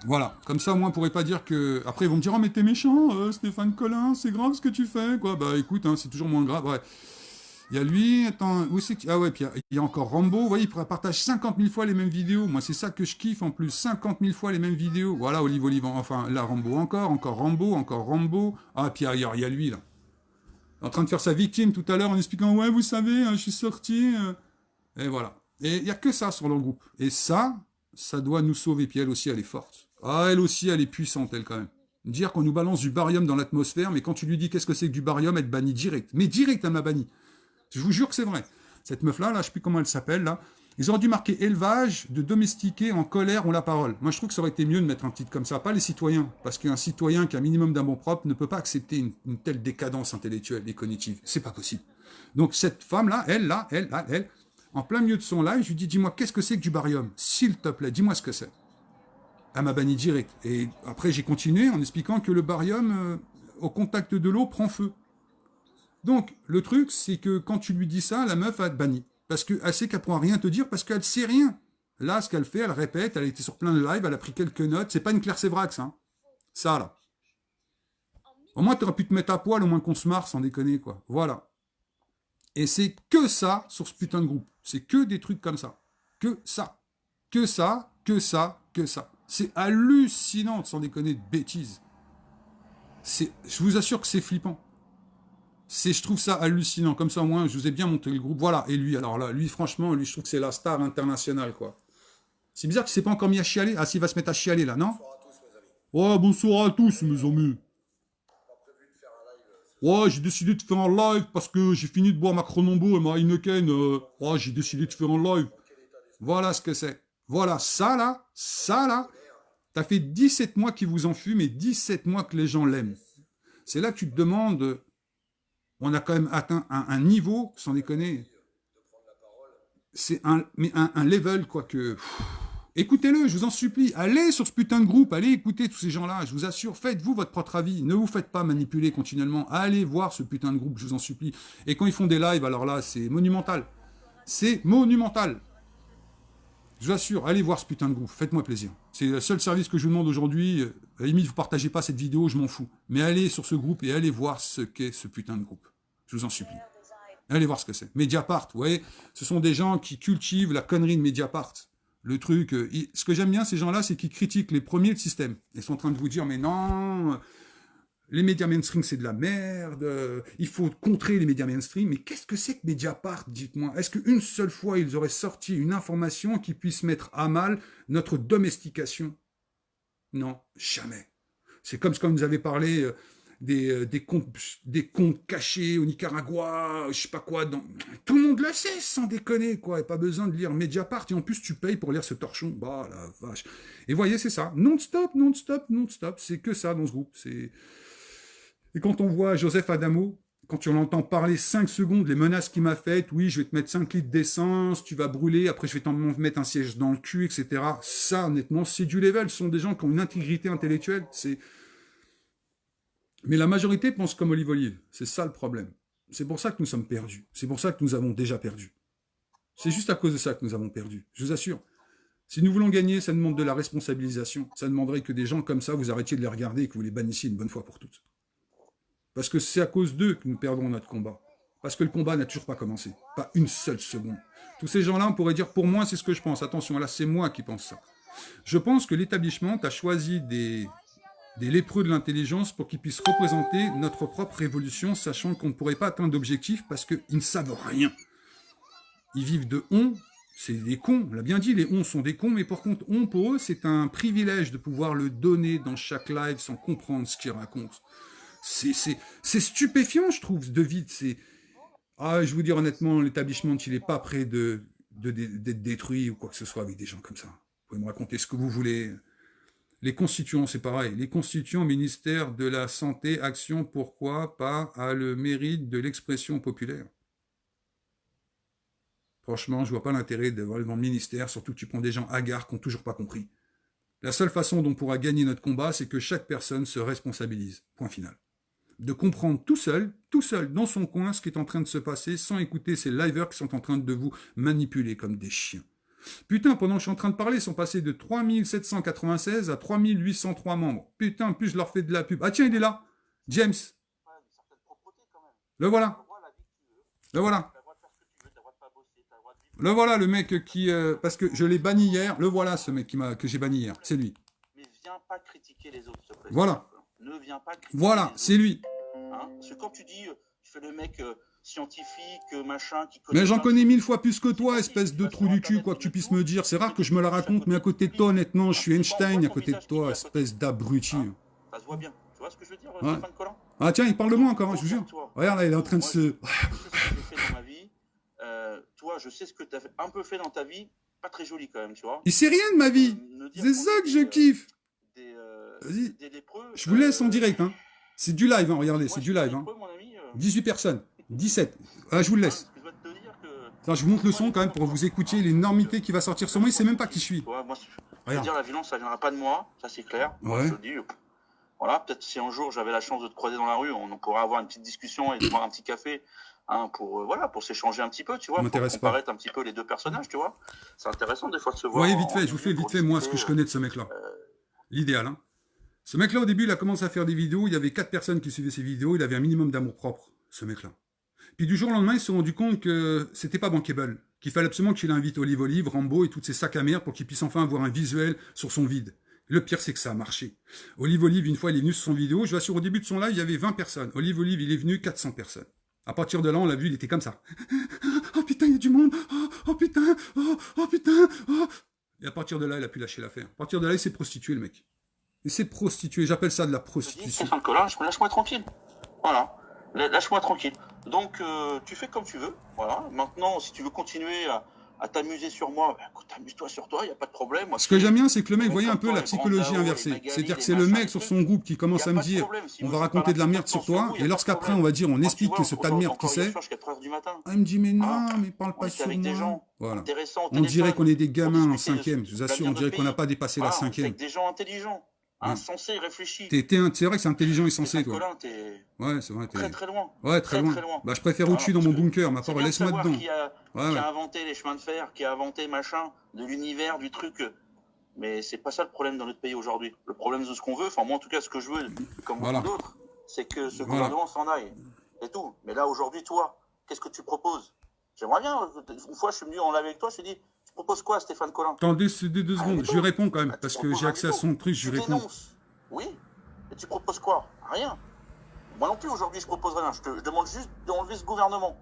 Voilà, comme ça, au moins, on pourrait pas dire que... Après, ils vont me dire, oh, mais t'es méchant, Stéphane Collin, c'est grave ce que tu fais, quoi. Bah, écoute, hein, c'est toujours moins grave, ouais. Il y a lui, attends, où c'est que... Ah ouais, puis il y a encore Rambo, vous voyez, il partage 50 000 fois les mêmes vidéos. Moi, c'est ça que je kiffe, en plus, 50 000 fois les mêmes vidéos. Voilà, Olive, enfin, là, Rambo encore Rambo. Ah, puis il y a lui, là. En train de faire sa victime tout à l'heure, en expliquant, ouais, vous savez, je suis sorti... Et voilà. Et il n'y a que ça sur leur groupe. Et ça doit nous sauver. Puis elle aussi, elle est forte. Ah, elle aussi, elle est puissante, elle, quand même. Dire qu'on nous balance du barium dans l'atmosphère, mais quand tu lui dis qu'est-ce que c'est que du barium, elle te bannit direct. Mais direct, elle m'a banni. Je vous jure que c'est vrai. Cette meuf-là, là, je sais plus comment elle s'appelle, là. Ils auraient dû marquer élevage de domestiquer en colère ont la parole. Moi, je trouve que ça aurait été mieux de mettre un titre comme ça. Pas les citoyens. Parce qu'un citoyen qui a un minimum d'amour propre ne peut pas accepter une telle décadence intellectuelle et cognitive. C'est pas possible. Donc, cette femme-là, elle, en plein milieu de son live, je lui dis, dis-moi, qu'est-ce que c'est que du barium? S'il te plaît, dis-moi ce que c'est. Elle m'a banni direct. Et après, j'ai continué en expliquant que le barium, au contact de l'eau, prend feu. Donc, le truc, c'est que quand tu lui dis ça, la meuf va te banni. Parce qu'elle sait qu'elle ne pourra rien te dire, parce qu'elle ne sait rien. Là, ce qu'elle fait, elle répète, elle était sur plein de lives, elle a pris quelques notes. C'est pas une Claire Sévrax, hein. Ça, là. Au moins, tu aurais pu te mettre à poil, au moins qu'on se marre, sans déconner, quoi. Voilà. Et c'est que ça sur ce putain de groupe. C'est que des trucs comme ça. Que ça. Que ça, que ça, que ça. C'est hallucinant, sans déconner, de bêtises. Je vous assure que c'est flippant. Je trouve ça hallucinant. Comme ça, au moins, je vous ai bien monté le groupe. Voilà. Et lui, alors là, lui, franchement, lui, je trouve que c'est la star internationale, quoi. C'est bizarre qu'il s'est pas encore mis à chialer. Ah, s'il va se mettre à chialer, là, non? Ouais, bonsoir à tous, mes amis. Ouais, j'ai décidé de faire un live parce que j'ai fini de boire ma Kronenbourg et ma Heineken. Ouais, j'ai décidé de faire un live. Voilà ce que c'est. Voilà, ça là, t'as fait 17 mois qu'ils vous en fument et 17 mois que les gens l'aiment. C'est là que tu te demandes, on a quand même atteint un niveau, sans déconner, c'est un level, quoi, que... Écoutez-le, je vous en supplie, allez sur ce putain de groupe, allez écouter tous ces gens-là, je vous assure, faites-vous votre propre avis, ne vous faites pas manipuler continuellement, allez voir ce putain de groupe, je vous en supplie. Et quand ils font des lives, alors là, c'est monumental. C'est monumental. Je vous assure, allez voir ce putain de groupe, faites-moi plaisir. C'est le seul service que je vous demande aujourd'hui. À la limite, vous partagez pas cette vidéo, je m'en fous. Mais allez sur ce groupe et allez voir ce qu'est ce putain de groupe. Je vous en supplie. Allez voir ce que c'est. Mediapart, vous voyez, ce sont des gens qui cultivent la connerie de Mediapart. Le truc, ce que j'aime bien, ces gens-là, c'est qu'ils critiquent les premiers le système. Ils sont en train de vous dire, mais non, les médias mainstream, c'est de la merde, il faut contrer les médias mainstream. Mais qu'est-ce que c'est que Mediapart, dites-moi? Est-ce qu'une seule fois, ils auraient sorti une information qui puisse mettre à mal notre domestication? Non, jamais. C'est comme ce qu'on nous avait parlé des comptes cachés au Nicaragua, je sais pas quoi. Tout le monde le sait, sans déconner, quoi. Et pas besoin de lire Mediapart. Et en plus, tu payes pour lire ce torchon. Bah, la vache. Et voyez, c'est ça. Non-stop, non-stop, non-stop. C'est que ça dans ce groupe. Et quand on voit Joseph Adamo, quand tu l'entends parler 5 secondes, les menaces qu'il m'a faites, oui, je vais te mettre 5 litres d'essence, tu vas brûler, après je vais t'en mettre un siège dans le cul, etc. Ça, honnêtement, c'est du level. Ce sont des gens qui ont une intégrité intellectuelle. Mais la majorité pense comme Olive Olive. C'est ça le problème. C'est pour ça que nous sommes perdus. C'est pour ça que nous avons déjà perdu. C'est juste à cause de ça que nous avons perdu. Je vous assure. Si nous voulons gagner, ça demande de la responsabilisation. Ça demanderait que des gens comme ça, vous arrêtiez de les regarder et que vous les bannissiez une bonne fois pour toutes. Parce que c'est à cause d'eux que nous perdrons notre combat. Parce que le combat n'a toujours pas commencé. Pas une seule seconde. Tous ces gens-là, on pourrait dire, pour moi, c'est ce que je pense. Attention, là, c'est moi qui pense ça. Je pense que l'établissement a choisi des lépreux de l'intelligence pour qu'ils puissent représenter notre propre révolution, sachant qu'on ne pourrait pas atteindre d'objectif parce qu'ils ne savent rien. Ils vivent de on, c'est des cons, on l'a bien dit, les on sont des cons, mais par contre, on, pour eux, c'est un privilège de pouvoir le donner dans chaque live sans comprendre ce qu'ils racontent. C'est stupéfiant, je trouve, de vide. Ah, je vous dire honnêtement, l'établissement, il n'est pas prêt d'être détruit ou quoi que ce soit avec des gens comme ça. Vous pouvez me raconter ce que vous voulez. Les constituants, c'est pareil. Les constituants, ministère de la Santé, Action, pourquoi pas, a le mérite de l'expression populaire. Franchement, je vois pas l'intérêt d'avoir le ministère, surtout que tu prends des gens hagards qui n'ont toujours pas compris. La seule façon dont on pourra gagner notre combat, c'est que chaque personne se responsabilise. Point final. De comprendre tout seul, dans son coin, ce qui est en train de se passer, sans écouter ces liveurs qui sont en train de vous manipuler comme des chiens. Putain, pendant que je suis en train de parler, ils sont passés de 3796 à 3803 membres. Putain, plus je leur fais de la pub. Ah tiens, il est là. James. Le voilà. Le voilà. Le voilà, le mec qui... parce que je l'ai banni hier. Le voilà, ce mec que j'ai banni hier. C'est lui. Mais viens pas critiquer les autres, s'il te plaît. Voilà. Ne viens pas critiquer voilà, c'est lui. Hein, parce que quand tu dis, tu fais le mec scientifique, machin, qui Mais j'en plein de connais choses. 1000 fois plus que toi, Vas-y, espèce tu de vas trou sur du cul, Internet, quoi tu que tu mets puisses tout, me dire. C'est rare et que tu je me la cliques à raconte, mais à côté côté de de toi, lui. honnêtement, je Hein, suis tu sais pas, on Einstein à voit ton côté de visage qui toi, est à côté. espèce d'abruti. Hein, ça se voit bien. Tu vois ce que je veux dire, Ouais. Stéphane Collin? Ah tiens, il parle de moi encore, hein, je vous jure. Regarde-toi. Regarde là, il est en train de Moi, se... je sais ce que j'ai fait dans ma vie. Toi, je sais ce que tu as un peu fait dans ta vie. Pas très joli quand même, tu vois. Il sait rien de ma vie. Me dire C'est qu'on ça est que je kiffe. des, Vas-y. des lépreux. Je vous laisse en direct, hein. C'est du live, hein, regardez, Moi, c'est je du suis pas live, hein. lépreux, mon ami. 18 personnes, 17. Ah, je vous le Hein, laisse. parce que je dois te dire que Attends, je vous montre le moi, son quand même pour vous écouter l'énormité qui va sortir sur moi. Il sait même pas qui je suis. tu vois, moi, je veux Regarde. dire, la violence, ça viendra pas de moi, ça c'est clair. Moi, Ouais. je te le dis. Voilà, peut-être si un jour j'avais la chance de te croiser dans la rue, on pourra avoir une petite discussion et boire un petit café, hein, pour voilà, pour s'échanger un petit peu, tu vois, pour M'intéresse pas. comparaître un petit peu les deux personnages, tu vois. C'est intéressant des fois de se Vous voir. voyez, en vite fait, je vous fais vidéo vite pour fait, moi, ce que discuter, je connais de ce mec-là. L'idéal, hein. Ce mec-là, au début, il a commencé à faire des vidéos. Il y avait 4 personnes qui suivaient ses vidéos. Il avait un minimum d'amour propre, ce mec-là. Puis du jour au lendemain, il s'est rendu compte que c'était pas bankable. Qu'il fallait absolument qu'il invite Olive, Rambo et toutes ces sacs à merde pour qu'il puisse enfin avoir un visuel sur son vide. Le pire, c'est que ça a marché. Olive, une fois, il est venu sur son vidéo. Je vous assure, au début de son live, il y avait 20 personnes. Olive, il est venu 400 personnes. À partir de là, on l'a vu, il était comme ça. Oh putain, il y a du monde. Oh putain, oh putain, oh. Et à partir de là, il a pu lâcher l'affaire. À partir de là, il s'est prostitué, le mec. Il s'est prostitué. J'appelle ça de la je te dis, prostitution. Stéphane Collin, lâche-moi tranquille. Voilà. Lâche-moi tranquille. Donc, tu fais comme tu veux. Voilà. Maintenant, si tu veux continuer à t'amuser sur moi, bah, écoute, amuse-toi sur toi, il n'y a pas de problème. Moi, Ce que j'aime bien, c'est que le mec, les voyez mecs un comme peu toi, la les psychologie Brandao, les inversée. Magali, C'est-à-dire que les c'est le machins, mec les sur trucs, son groupe qui il commence n'y à a me pas de dire problème. Si on moi, va je raconter parle de la merde à sur sur toi, vous, il y et a pas de lorsqu'après on problème. va dire, on Quand tu explique vois, que c'est ta merde, qui encore hier c'est. soir, jusqu'à 3h du matin. Ah, il me dit, mais non, Hein, mais parle on pas était sur avec des moi. gens Voilà. intéressants au On dirait qu'on téléphone est des pour gamins en discuter de cinquième. Je vous assure, l'avenir on de dirait notre qu'on n'a pays. pas dépassé la Voilà, on était cinquième. avec des gens intelligents, Ouais. insensés, réfléchis. C'est vrai que c'est intelligent et sensé, Stéphane toi. Collin, t'es Ouais, c'est vrai. très très loin. Ouais, très Très loin. très loin. Bah, je préfère Voilà, au-dessus dans parce mon que bunker, ma c'est part, bien de laisse-moi savoir dedans. qui a Ouais. inventé les chemins de fer, qui a inventé machin, de l'univers, du truc. Mais c'est pas ça le problème dans notre pays aujourd'hui. Le problème de ce qu'on veut, enfin moi en tout cas ce que je veux, comme Voilà. beaucoup d'autres, c'est que ce Voilà. gouvernement s'en aille. C'est tout. Mais là aujourd'hui, toi, qu'est-ce que tu proposes? J'aimerais bien, une fois je suis venu en live avec toi, je te dis, tu proposes quoi Stéphane Collin? Attendez 2 secondes, je lui réponds quand même, Bah, tu parce que proposes j'ai un accès à veto. son truc, je Tu lui réponds. dénonces. Oui. Et tu proposes quoi? Rien. Moi non plus aujourd'hui je propose rien. Je demande juste d'enlever ce gouvernement.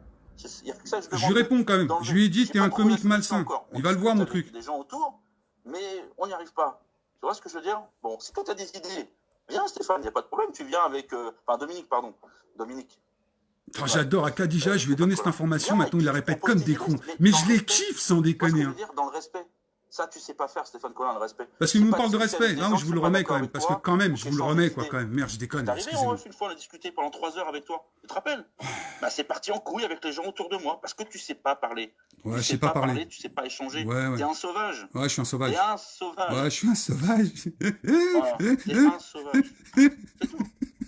Il y a que ça que je demande. Je lui réponds quand même. d'enlever. Je lui ai dit, J'ai t'es pas un trouvé la comique solution malsain. encore. On Il va le voir, mon discute avec truc. des gens autour, mais on n'y arrive pas. Tu vois ce que je veux dire? Bon, si toi tu as des idées, viens Stéphane, il n'y a pas de problème. Tu viens avec... Enfin Dominique, pardon. Dominique. Oh, j'adore à Khadija, je lui ai donné cette information, Viens, maintenant il la et puis, répète propose comme des des idées, cons. mais Mais dans je le les respect. kiffe sans Tu vois ce que déconner. je veux Hein. dire? Dans le respect. Ça, tu sais pas faire, Stéphane Collin, le respect. Parce Tu qu'il sais nous pas parle de discuter respect. avec des Non, gens je qui vous sont le pas remets d'accord quand même. avec Parce que toi, quand même, ou je qui vous le changent remets des quoi idées. quand même. Merde, je déconne, T'es arrivé, excusez-moi. une fois, on a discuté pendant 3 heures avec toi. Tu te rappelles? Bah, c'est parti en couille avec les gens autour de moi parce que tu sais pas parler. Ouais, Tu je sais sais pas parler. tu sais pas échanger. Ouais. T'es un sauvage. Ouais, je suis un sauvage. T'es un sauvage. Ouais, je suis un sauvage. Voilà, t'es un sauvage. C'est tout.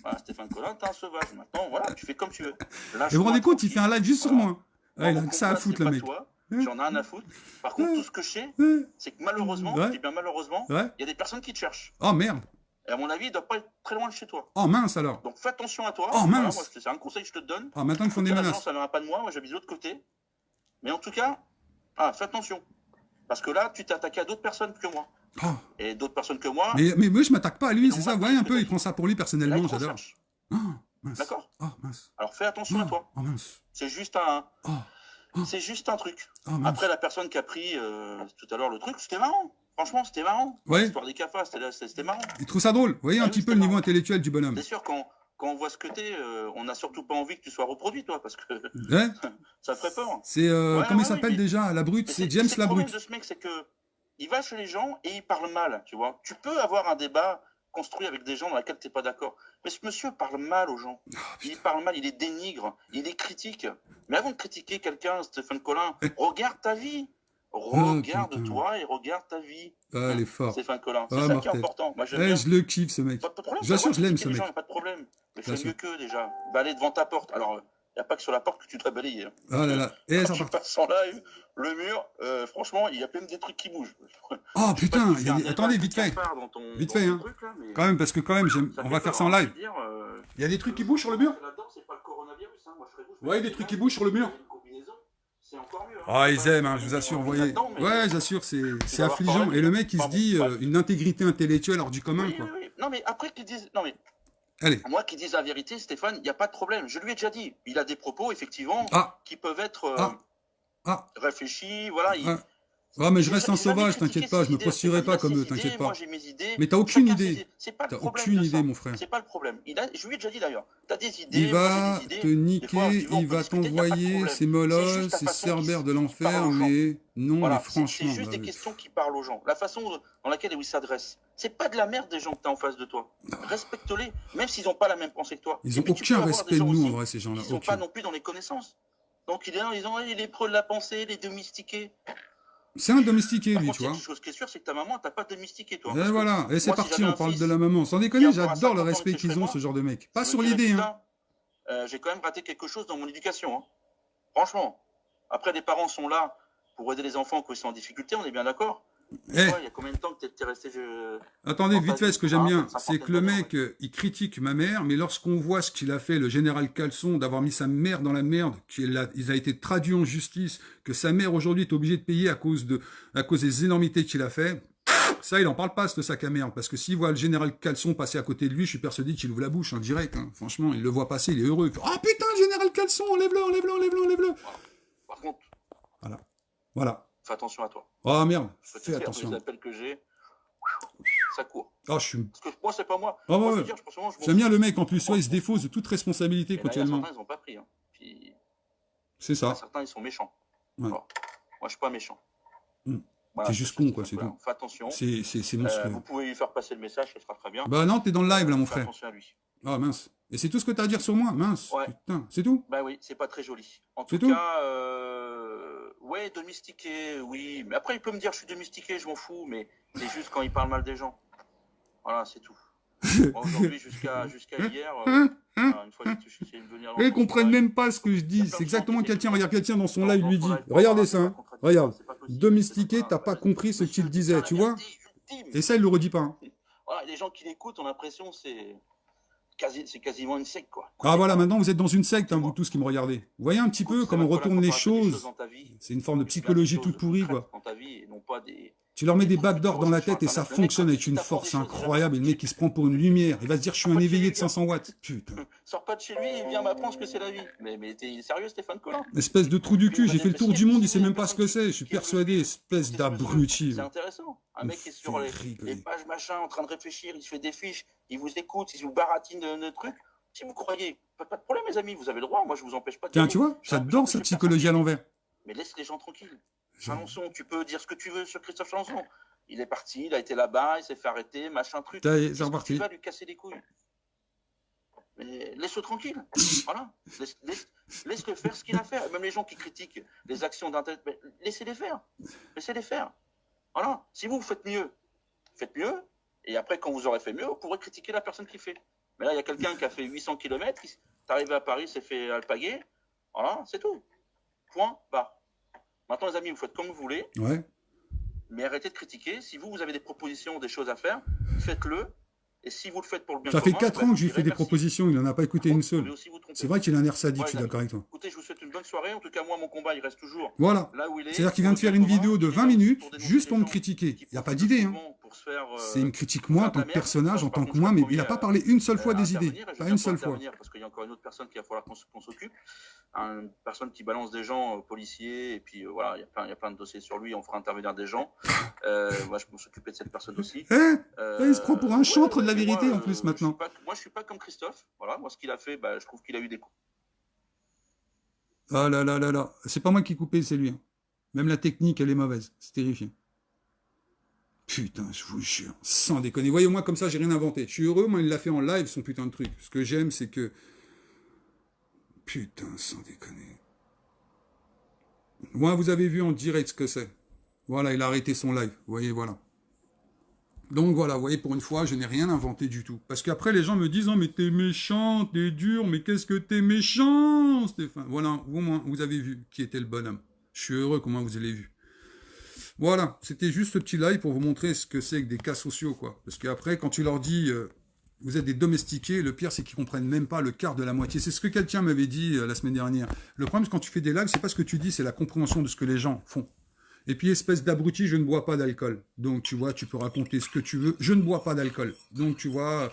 Voilà, Stéphane Collin, t'es un sauvage. Maintenant, voilà, tu fais comme tu veux. Et vous vous rendez compte, il fait un live juste sur moi. Moi, Ouais, il mon a que ça à combat, foutre, c'est le pas mec. toi. J'en ai rien à foutre. Par contre, tout ce que je sais, c'est que malheureusement, Ouais. je dis bien malheureusement, il Ouais. y a des personnes qui te cherchent. Oh merde. Et à mon avis, il doit pas être très loin de chez toi. Oh mince alors. Donc fais attention à toi. Oh, Voilà, mince. moi, c'est un conseil que je te donne. Ah, maintenant ils font des La menaces. violence, ça ne viendra pas de moi. Moi, j'habite de l'autre côté. Mais en tout cas, fais attention. Parce que là, tu t'es attaqué à d'autres personnes que moi. Oh. Et d'autres personnes que moi. Mais moi, je m'attaque pas à lui, Ils c'est ont ça. Vous mal voyez un pris, peu, il peut-être. prend ça pour lui Là, personnellement, ils te j'adore. recherchent. Oh, mince. D'accord? Oh, mince. Alors fais attention à toi. Oh, mince. C'est juste un. Oh, oh. C'est juste un truc. Oh, mince. Après, la personne qui a pris tout à l'heure le truc, c'était marrant. Franchement, c'était marrant. Ouais. L'histoire des cafards, c'était marrant. Il trouve ça drôle. Vous voyez Ah un oui, petit peu c'était le niveau marrant. intellectuel du bonhomme. C'est sûr, quand on voit ce que t'es, on n'a surtout pas envie que tu sois reproduit, toi, parce que Ouais. ça te ferait peur. C'est, Ouais, comment il ouais, s'appelle mais- déjà, la brute? Mais C'est James le la problème brute. de ce mec, c'est que il va chez les gens et il parle mal, tu vois. Tu peux avoir un débat construit avec des gens dans lesquels tu n'es pas d'accord. Mais ce monsieur parle mal aux gens. Il parle mal, il les dénigre, il les critique. Mais avant de critiquer quelqu'un, Stéphane Collin, regarde ta vie. Regarde-toi et regarde ta vie. Ah, il est fort. Stéphane Collin. C'est Ah, ça qui est mortel. important. Moi, j'aime Eh, bien. je le kiffe, ce mec. Pas de problème. Je vous assure, je l'aime, ce Il mec. n'y a pas de problème. Mais Bien fais sûr. mieux qu'eux, déjà. Va aller devant ta porte. Alors, il n'y a pas que sur la porte que tu dois balayer. Hein. Oh là là. Eh, ça Quand tu part. passes en live, le mur, franchement, il y a même des trucs qui bougent. Oh Je sais pas putain, si tu fais un débat attendez, de vite fait. cafard dans ton- Vite dans fait, ton hein. truc, là, mais Quand même, parce que quand même, ça on fait va faire peur, ça en hein, live. je veux dire, Il y a des trucs qui bougent sur le mur? là-dedans, c'est pas le coronavirus, hein. Moi, je serais vous, je Ouais, mets des une trucs qui masque, bougent sur le mur. une combinaison, c'est encore mieux. Hein. Ah, ils C'est pas- aiment, hein, je vous assure, vous voyez. là-dedans, mais- Ouais, j'assure, c'est vas avoir affligeant. parlé, Et le mec, il se pardon, dit ouais. une intégrité intellectuelle hors du commun, Oui, quoi. oui, oui. Non, mais après qu'ils disent. Non, mais Allez. Moi qui dis la vérité, Stéphane, il n'y a pas de problème. Je lui ai déjà dit. Il a des propos, effectivement, Ah, qui peuvent être ah, réfléchis. Voilà. ah. Ouais, mais je reste un J'ai jamais sauvage, critiqué t'inquiète pas, ses je me idées. posturerai Stéphane, il pas a comme ses eux, idées, t'inquiète moi pas. j'ai mes idées. Mais t'as aucune Chacun idée. C'est pas le T'as problème aucune de idée, ça. mon frère. C'est pas le problème. Je lui ai déjà dit d'ailleurs. T'as des Il idées, moi j'ai va des idées. te Des fois, niquer, tu veux, on il peut va discuter, il n'y a pas de t'envoyer problème. ses C'est juste molosses, la ses façon cerbères de qui parle l'enfer, aux gens. mais non, mais Voilà, c'est franchement, juste des questions qui parlent aux gens. La façon dans laquelle ils s'adressent. C'est pas de la merde des gens que tu as en face de toi. Respecte-les, même s'ils n'ont pas la même pensée que toi. ils Et ont puis tu peux aucun avoir respect des de gens nous, en aussi vrai, ces gens-là, qui sont pas aucun. non plus dans les connaissances. Donc il est là en disant les preux de la pensée, les domestiqués. C'est un domestiqué, Par lui, contre, tu il y a vois. une chose qui est sûre, c'est que ta maman, t'as pas domestiqué, toi. Et Parce que voilà, et c'est moi, si parti, j'avais on un parle de fils la maman. Sans qui déconner, a encore à j'adore le 50 ans respect que qu'ils serait ont, moi, ce genre de mecs. Pas je me sur dirais, l'idée, hein. putain, j'ai quand même raté quelque chose dans mon éducation. Hein. Franchement. Après, les parents sont là pour aider les enfants qui sont en difficulté, on est bien d'accord. Eh, Toi, il y a combien de temps que t'es resté attendez, dans ta vite fait, vie ce que j'aime Hein, bien, une c'est cinquantaine que le d'années, mec, il critique ma mère, mais lorsqu'on voit ce qu'il a fait, le général Caleçon, d'avoir mis sa mère dans la merde, il a été traduit en justice, que sa mère aujourd'hui est obligée de payer à cause des énormités qu'il a fait, ça, il en parle pas, ce sac à merde, parce que s'il voit le général Caleçon passer à côté de lui, je suis persuadé qu'il ouvre la bouche, en direct, hein. Franchement, il le voit passer, il est heureux. Il fait, oh putain, général Caleçon, enlève-le, enlève-le, enlève-le, enlève-le. Voilà. Par contre, Voilà. Voilà. fais attention à toi. Oh merde, Je peux te fais dire, attention. les appels que j'ai, ça court. Oh, je suis... Parce que moi, c'est pas moi. Oh, Moi, je ouais. veux dire, franchement, je m'en J'aime bien fous. le mec, en plus, Moi, ouais, il je se m'en défausse fous. de toute responsabilité Et là, il y a continuellement. certains, ils n'ont pas pris. Hein. Puis, C'est il y a ça. certains, ils sont méchants. Ouais. Alors, moi, je suis pas méchant. Mm. Voilà, T'es juste c'est con, ça, quoi, c'est voilà. tout. Fais attention. C'est monstrueux. Vous pouvez lui faire passer le message, ça sera très bien. Bah non, t'es dans le live, là, mon Fais frère. attention à lui. Ah, mince. Et c'est tout ce que t'as à dire sur moi? Mince. Ouais. Putain, c'est tout? Bah oui, c'est pas très joli. En C'est tout tout cas, ouais, domestiqué, oui. Mais après, il peut me dire je suis domestiqué, je m'en fous, mais c'est juste quand il parle mal des gens. Voilà, c'est tout. Moi, aujourd'hui, jusqu'à hier, voilà, une fois que j'ai essayé de venir Ils comprennent même pas ce que je dis. C'est exactement quelqu'un, regarde quelqu'un dans son live lui dit. Regardez ça, hein. Regarde. Domestiqué, t'as pas compris ce qu'il disait, tu vois? Et ça, il le redit pas, hein. Voilà, les gens qui l'écoutent ont l'impression que c'est quasiment une secte, quoi. Ah voilà, maintenant vous êtes dans une secte, hein, vous tous qui me regardez. Vous voyez un petit peu comment on retourne les choses. C'est une forme de psychologie toute pourrie, quoi. Dans ta vie, et non pas des... Tu leur mets des backdoors dans la tête et ça fonctionne avec une force incroyable. Et le mec, il se prend pour une lumière. Il va se dire, je suis un éveillé de 500 watts. Putain. Sors pas de chez lui et viens m'apprendre ce que c'est la vie. Mais t'es sérieux, Stéphane Collin? Espèce de trou du cul, j'ai fait le tour du monde, il sait même pas ce que c'est. Je suis persuadé, espèce d'abruti. C'est intéressant. Un mec qui est sur les pages machin, en train de réfléchir, il se fait des fiches, il vous écoute, il vous baratine de trucs. Si vous croyez, pas de problème, les amis, vous avez le droit. Moi, je vous empêche pas de. Tiens, tu vois, j'adore cette psychologie à l'envers. Mais laisse les gens tranquilles. Chalençon, tu peux dire ce que tu veux sur Christophe Chalençon. Il est parti, il a été là-bas, il s'est fait arrêter, machin truc. C'est reparti. Tu vas lui casser les couilles. Mais laisse-le tranquille. Voilà. Laisse-le faire ce qu'il a à faire. Même les gens qui critiquent les actions d'Internet, laissez-les faire. Laissez-les faire. Voilà. Si vous faites mieux. Et après, quand vous aurez fait mieux, vous pourrez critiquer la personne qui fait. Mais là, il y a quelqu'un qui a fait 800 km, qui est arrivé à Paris, s'est fait alpaguer. Voilà, c'est tout. Point, barre. Maintenant, les amis, vous faites comme vous voulez. Ouais. Mais arrêtez de critiquer. Si vous avez des propositions, des choses à faire, faites-le. Et si vous le faites pour le bien Ça fait commun, 4 ans que je lui fais des propositions, il n'en a pas écouté une seule. C'est vrai qu'il a un air sadique, je suis d'accord avec toi. Écoutez, je vous souhaite une bonne soirée. En tout cas, moi, mon combat, il reste toujours voilà. là où il est. C'est-à-dire qu'il vient de faire une vidéo de 20 minutes juste pour me critiquer. Il n'y a pas d'idée. Hein. C'est une critique moi en tant que personnage, en tant que moi, mais il n'a pas parlé une seule fois des idées. Pas une seule fois. Parce qu'il y a encore une autre personne qu'il va falloir qu'on s'occupe. Une personne qui balance des gens policiers. Et puis voilà, il y a plein de dossiers sur lui. On fera intervenir des gens. Moi, je peux s'occuper de cette personne aussi. Il se prend pour un chantre de la vérité en plus maintenant. Moi, je suis pas comme Christophe. Voilà, moi, ce qu'il a fait, je trouve qu'il a eu des coups. Ah là là là là. C'est pas moi qui ai coupé, c'est lui. Hein. Même la technique, elle est mauvaise. C'est terrifiant. Putain, je vous jure, sans déconner. Voyez, moi, comme ça, j'ai rien inventé. Je suis heureux, moi, il l'a fait en live, son putain de truc. Ce que j'aime, c'est que... Putain, sans déconner. Moi, vous avez vu en direct ce que c'est. Voilà, il a arrêté son live. Vous voyez, voilà. Donc voilà, vous voyez, pour une fois, je n'ai rien inventé du tout. Parce qu'après, les gens me disent, oh, mais t'es méchant, t'es dur, mais qu'est-ce que t'es méchant, Stéphane. Voilà, au moins, vous avez vu qui était le bonhomme. Je suis heureux, comment vous l'avez vu. Voilà, c'était juste ce petit live pour vous montrer ce que c'est que des cas sociaux, quoi. Parce qu'après, quand tu leur dis, vous êtes des domestiqués, le pire, c'est qu'ils comprennent même pas le quart de la moitié. C'est ce que quelqu'un m'avait dit la semaine dernière. Le problème, c'est quand tu fais des lives, c'est pas ce que tu dis, c'est la compréhension de ce que les gens font. Et puis, espèce d'abruti, je ne bois pas d'alcool. Donc, tu vois, tu peux raconter ce que tu veux. Je ne bois pas d'alcool. Donc, tu vois,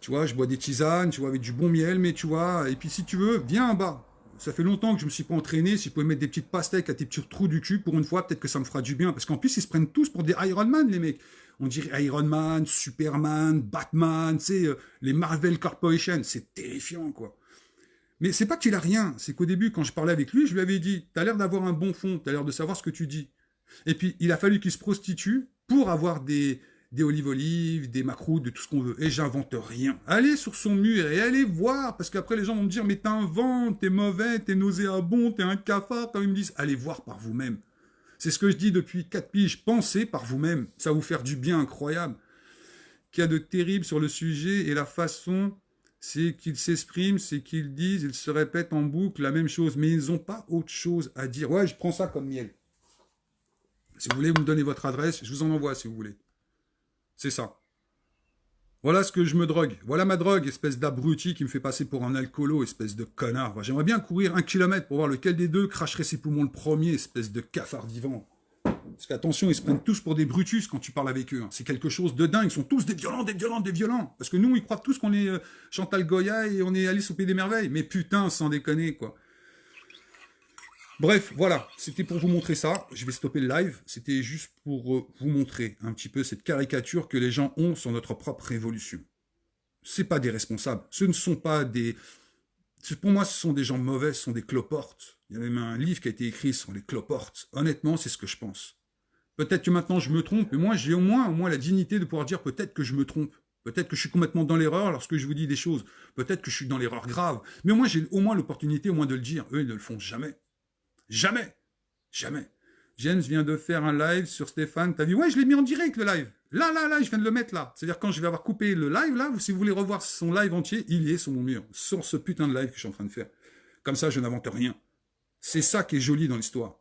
Tu vois, je bois des tisanes, tu vois, avec du bon miel, mais tu vois, et puis si tu veux, viens en bas. Ça fait longtemps que je me suis pas entraîné. Si je pouvais mettre des petites pastèques à tes petits trous du cul, pour une fois, peut-être que ça me fera du bien. Parce qu'en plus, ils se prennent tous pour des Iron Man, les mecs. On dirait Iron Man, Superman, Batman, tu sais, les Marvel Corporation. C'est terrifiant, quoi. Mais c'est pas qu'il a rien. C'est qu'au début, quand je parlais avec lui, je lui avais dit, t'as l'air d'avoir un bon fond, t'as l'air de savoir ce que tu dis. Et puis, il a fallu qu'il se prostitue pour avoir des olives, des macroutes, de tout ce qu'on veut. Et j'invente rien. Allez sur son mur et allez voir, parce qu'après les gens vont me dire, mais t'inventes, t'es mauvais, t'es nauséabond, t'es un cafard. Quand ils me disent, allez voir par vous-même. C'est ce que je dis depuis 4 piges. Pensez par vous-même. Ça va vous faire du bien incroyable. Qu'il y a de terrible sur le sujet et la façon, c'est qu'ils s'expriment, c'est qu'ils disent, ils se répètent en boucle la même chose. Mais ils n'ont pas autre chose à dire. Ouais, je prends ça comme miel. Si vous voulez, vous me donnez votre adresse, je vous en envoie si vous voulez. C'est ça. Voilà ce que je me drogue. Voilà ma drogue, espèce d'abruti qui me fait passer pour un alcoolo, espèce de connard. J'aimerais bien courir 1 kilomètre pour voir lequel des deux cracherait ses poumons le premier, espèce de cafard vivant. Parce qu'attention, ils se prennent tous pour des brutus quand tu parles avec eux. C'est quelque chose de dingue. Ils sont tous des violents, des violents, des violents. Parce que nous, ils croient tous qu'on est Chantal Goya et on est Alice au Pays des Merveilles. Mais putain, sans déconner, quoi. Bref, voilà, c'était pour vous montrer ça. Je vais stopper le live. C'était juste pour vous montrer un petit peu cette caricature que les gens ont sur notre propre révolution. C'est pas des responsables. Ce ne sont pas des... Pour moi, ce sont des gens mauvais, ce sont des cloportes. Il y a même un livre qui a été écrit sur les cloportes. Honnêtement, c'est ce que je pense. Peut-être que maintenant je me trompe, mais moi j'ai au moins la dignité de pouvoir dire peut-être que je me trompe. Peut-être que je suis complètement dans l'erreur lorsque je vous dis des choses. Peut-être que je suis dans l'erreur grave. Mais moi j'ai au moins l'opportunité de le dire. Eux, ils ne le font jamais. Jamais. Jamais. James vient de faire un live sur Stéphane. T'as vu? Ouais, je l'ai mis en direct, le live. Là, je viens de le mettre là. C'est-à-dire quand je vais avoir coupé le live, là, si vous voulez revoir son live entier, il y est sur mon mur. Sur ce putain de live que je suis en train de faire. Comme ça, je n'invente rien. C'est ça qui est joli dans l'histoire.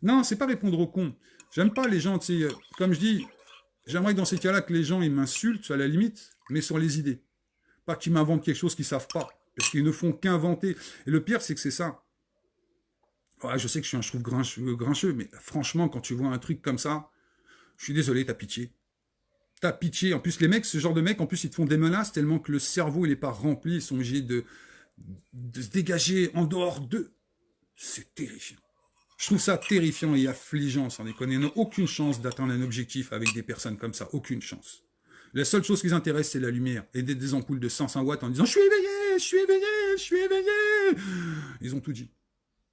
Non, c'est pas répondre aux cons. J'aime pas les gens, tu sais, comme je dis, j'aimerais que dans ces cas-là que les gens, ils m'insultent, à la limite, mais sur les idées. Pas qu'ils m'inventent quelque chose qu'ils savent pas. Parce qu'ils ne font qu'inventer. Et le pire, c'est que c'est ça. Ouais, je sais que je suis un cheveu grincheux, mais franchement, quand tu vois un truc comme ça, je suis désolé, t'as pitié. T'as pitié. En plus, les mecs, ce genre de mecs, en plus, ils te font des menaces tellement que le cerveau, il n'est pas rempli, ils sont obligés de se dégager en dehors d'eux. C'est terrifiant. Je trouve ça terrifiant et affligeant, sans déconner. Ils n'ont aucune chance d'atteindre un objectif avec des personnes comme ça. Aucune chance. La seule chose qui les intéresse, c'est la lumière. Et des ampoules de 500 watts en disant « Je suis éveillé, je suis éveillé, je suis éveillé !» Ils ont tout dit.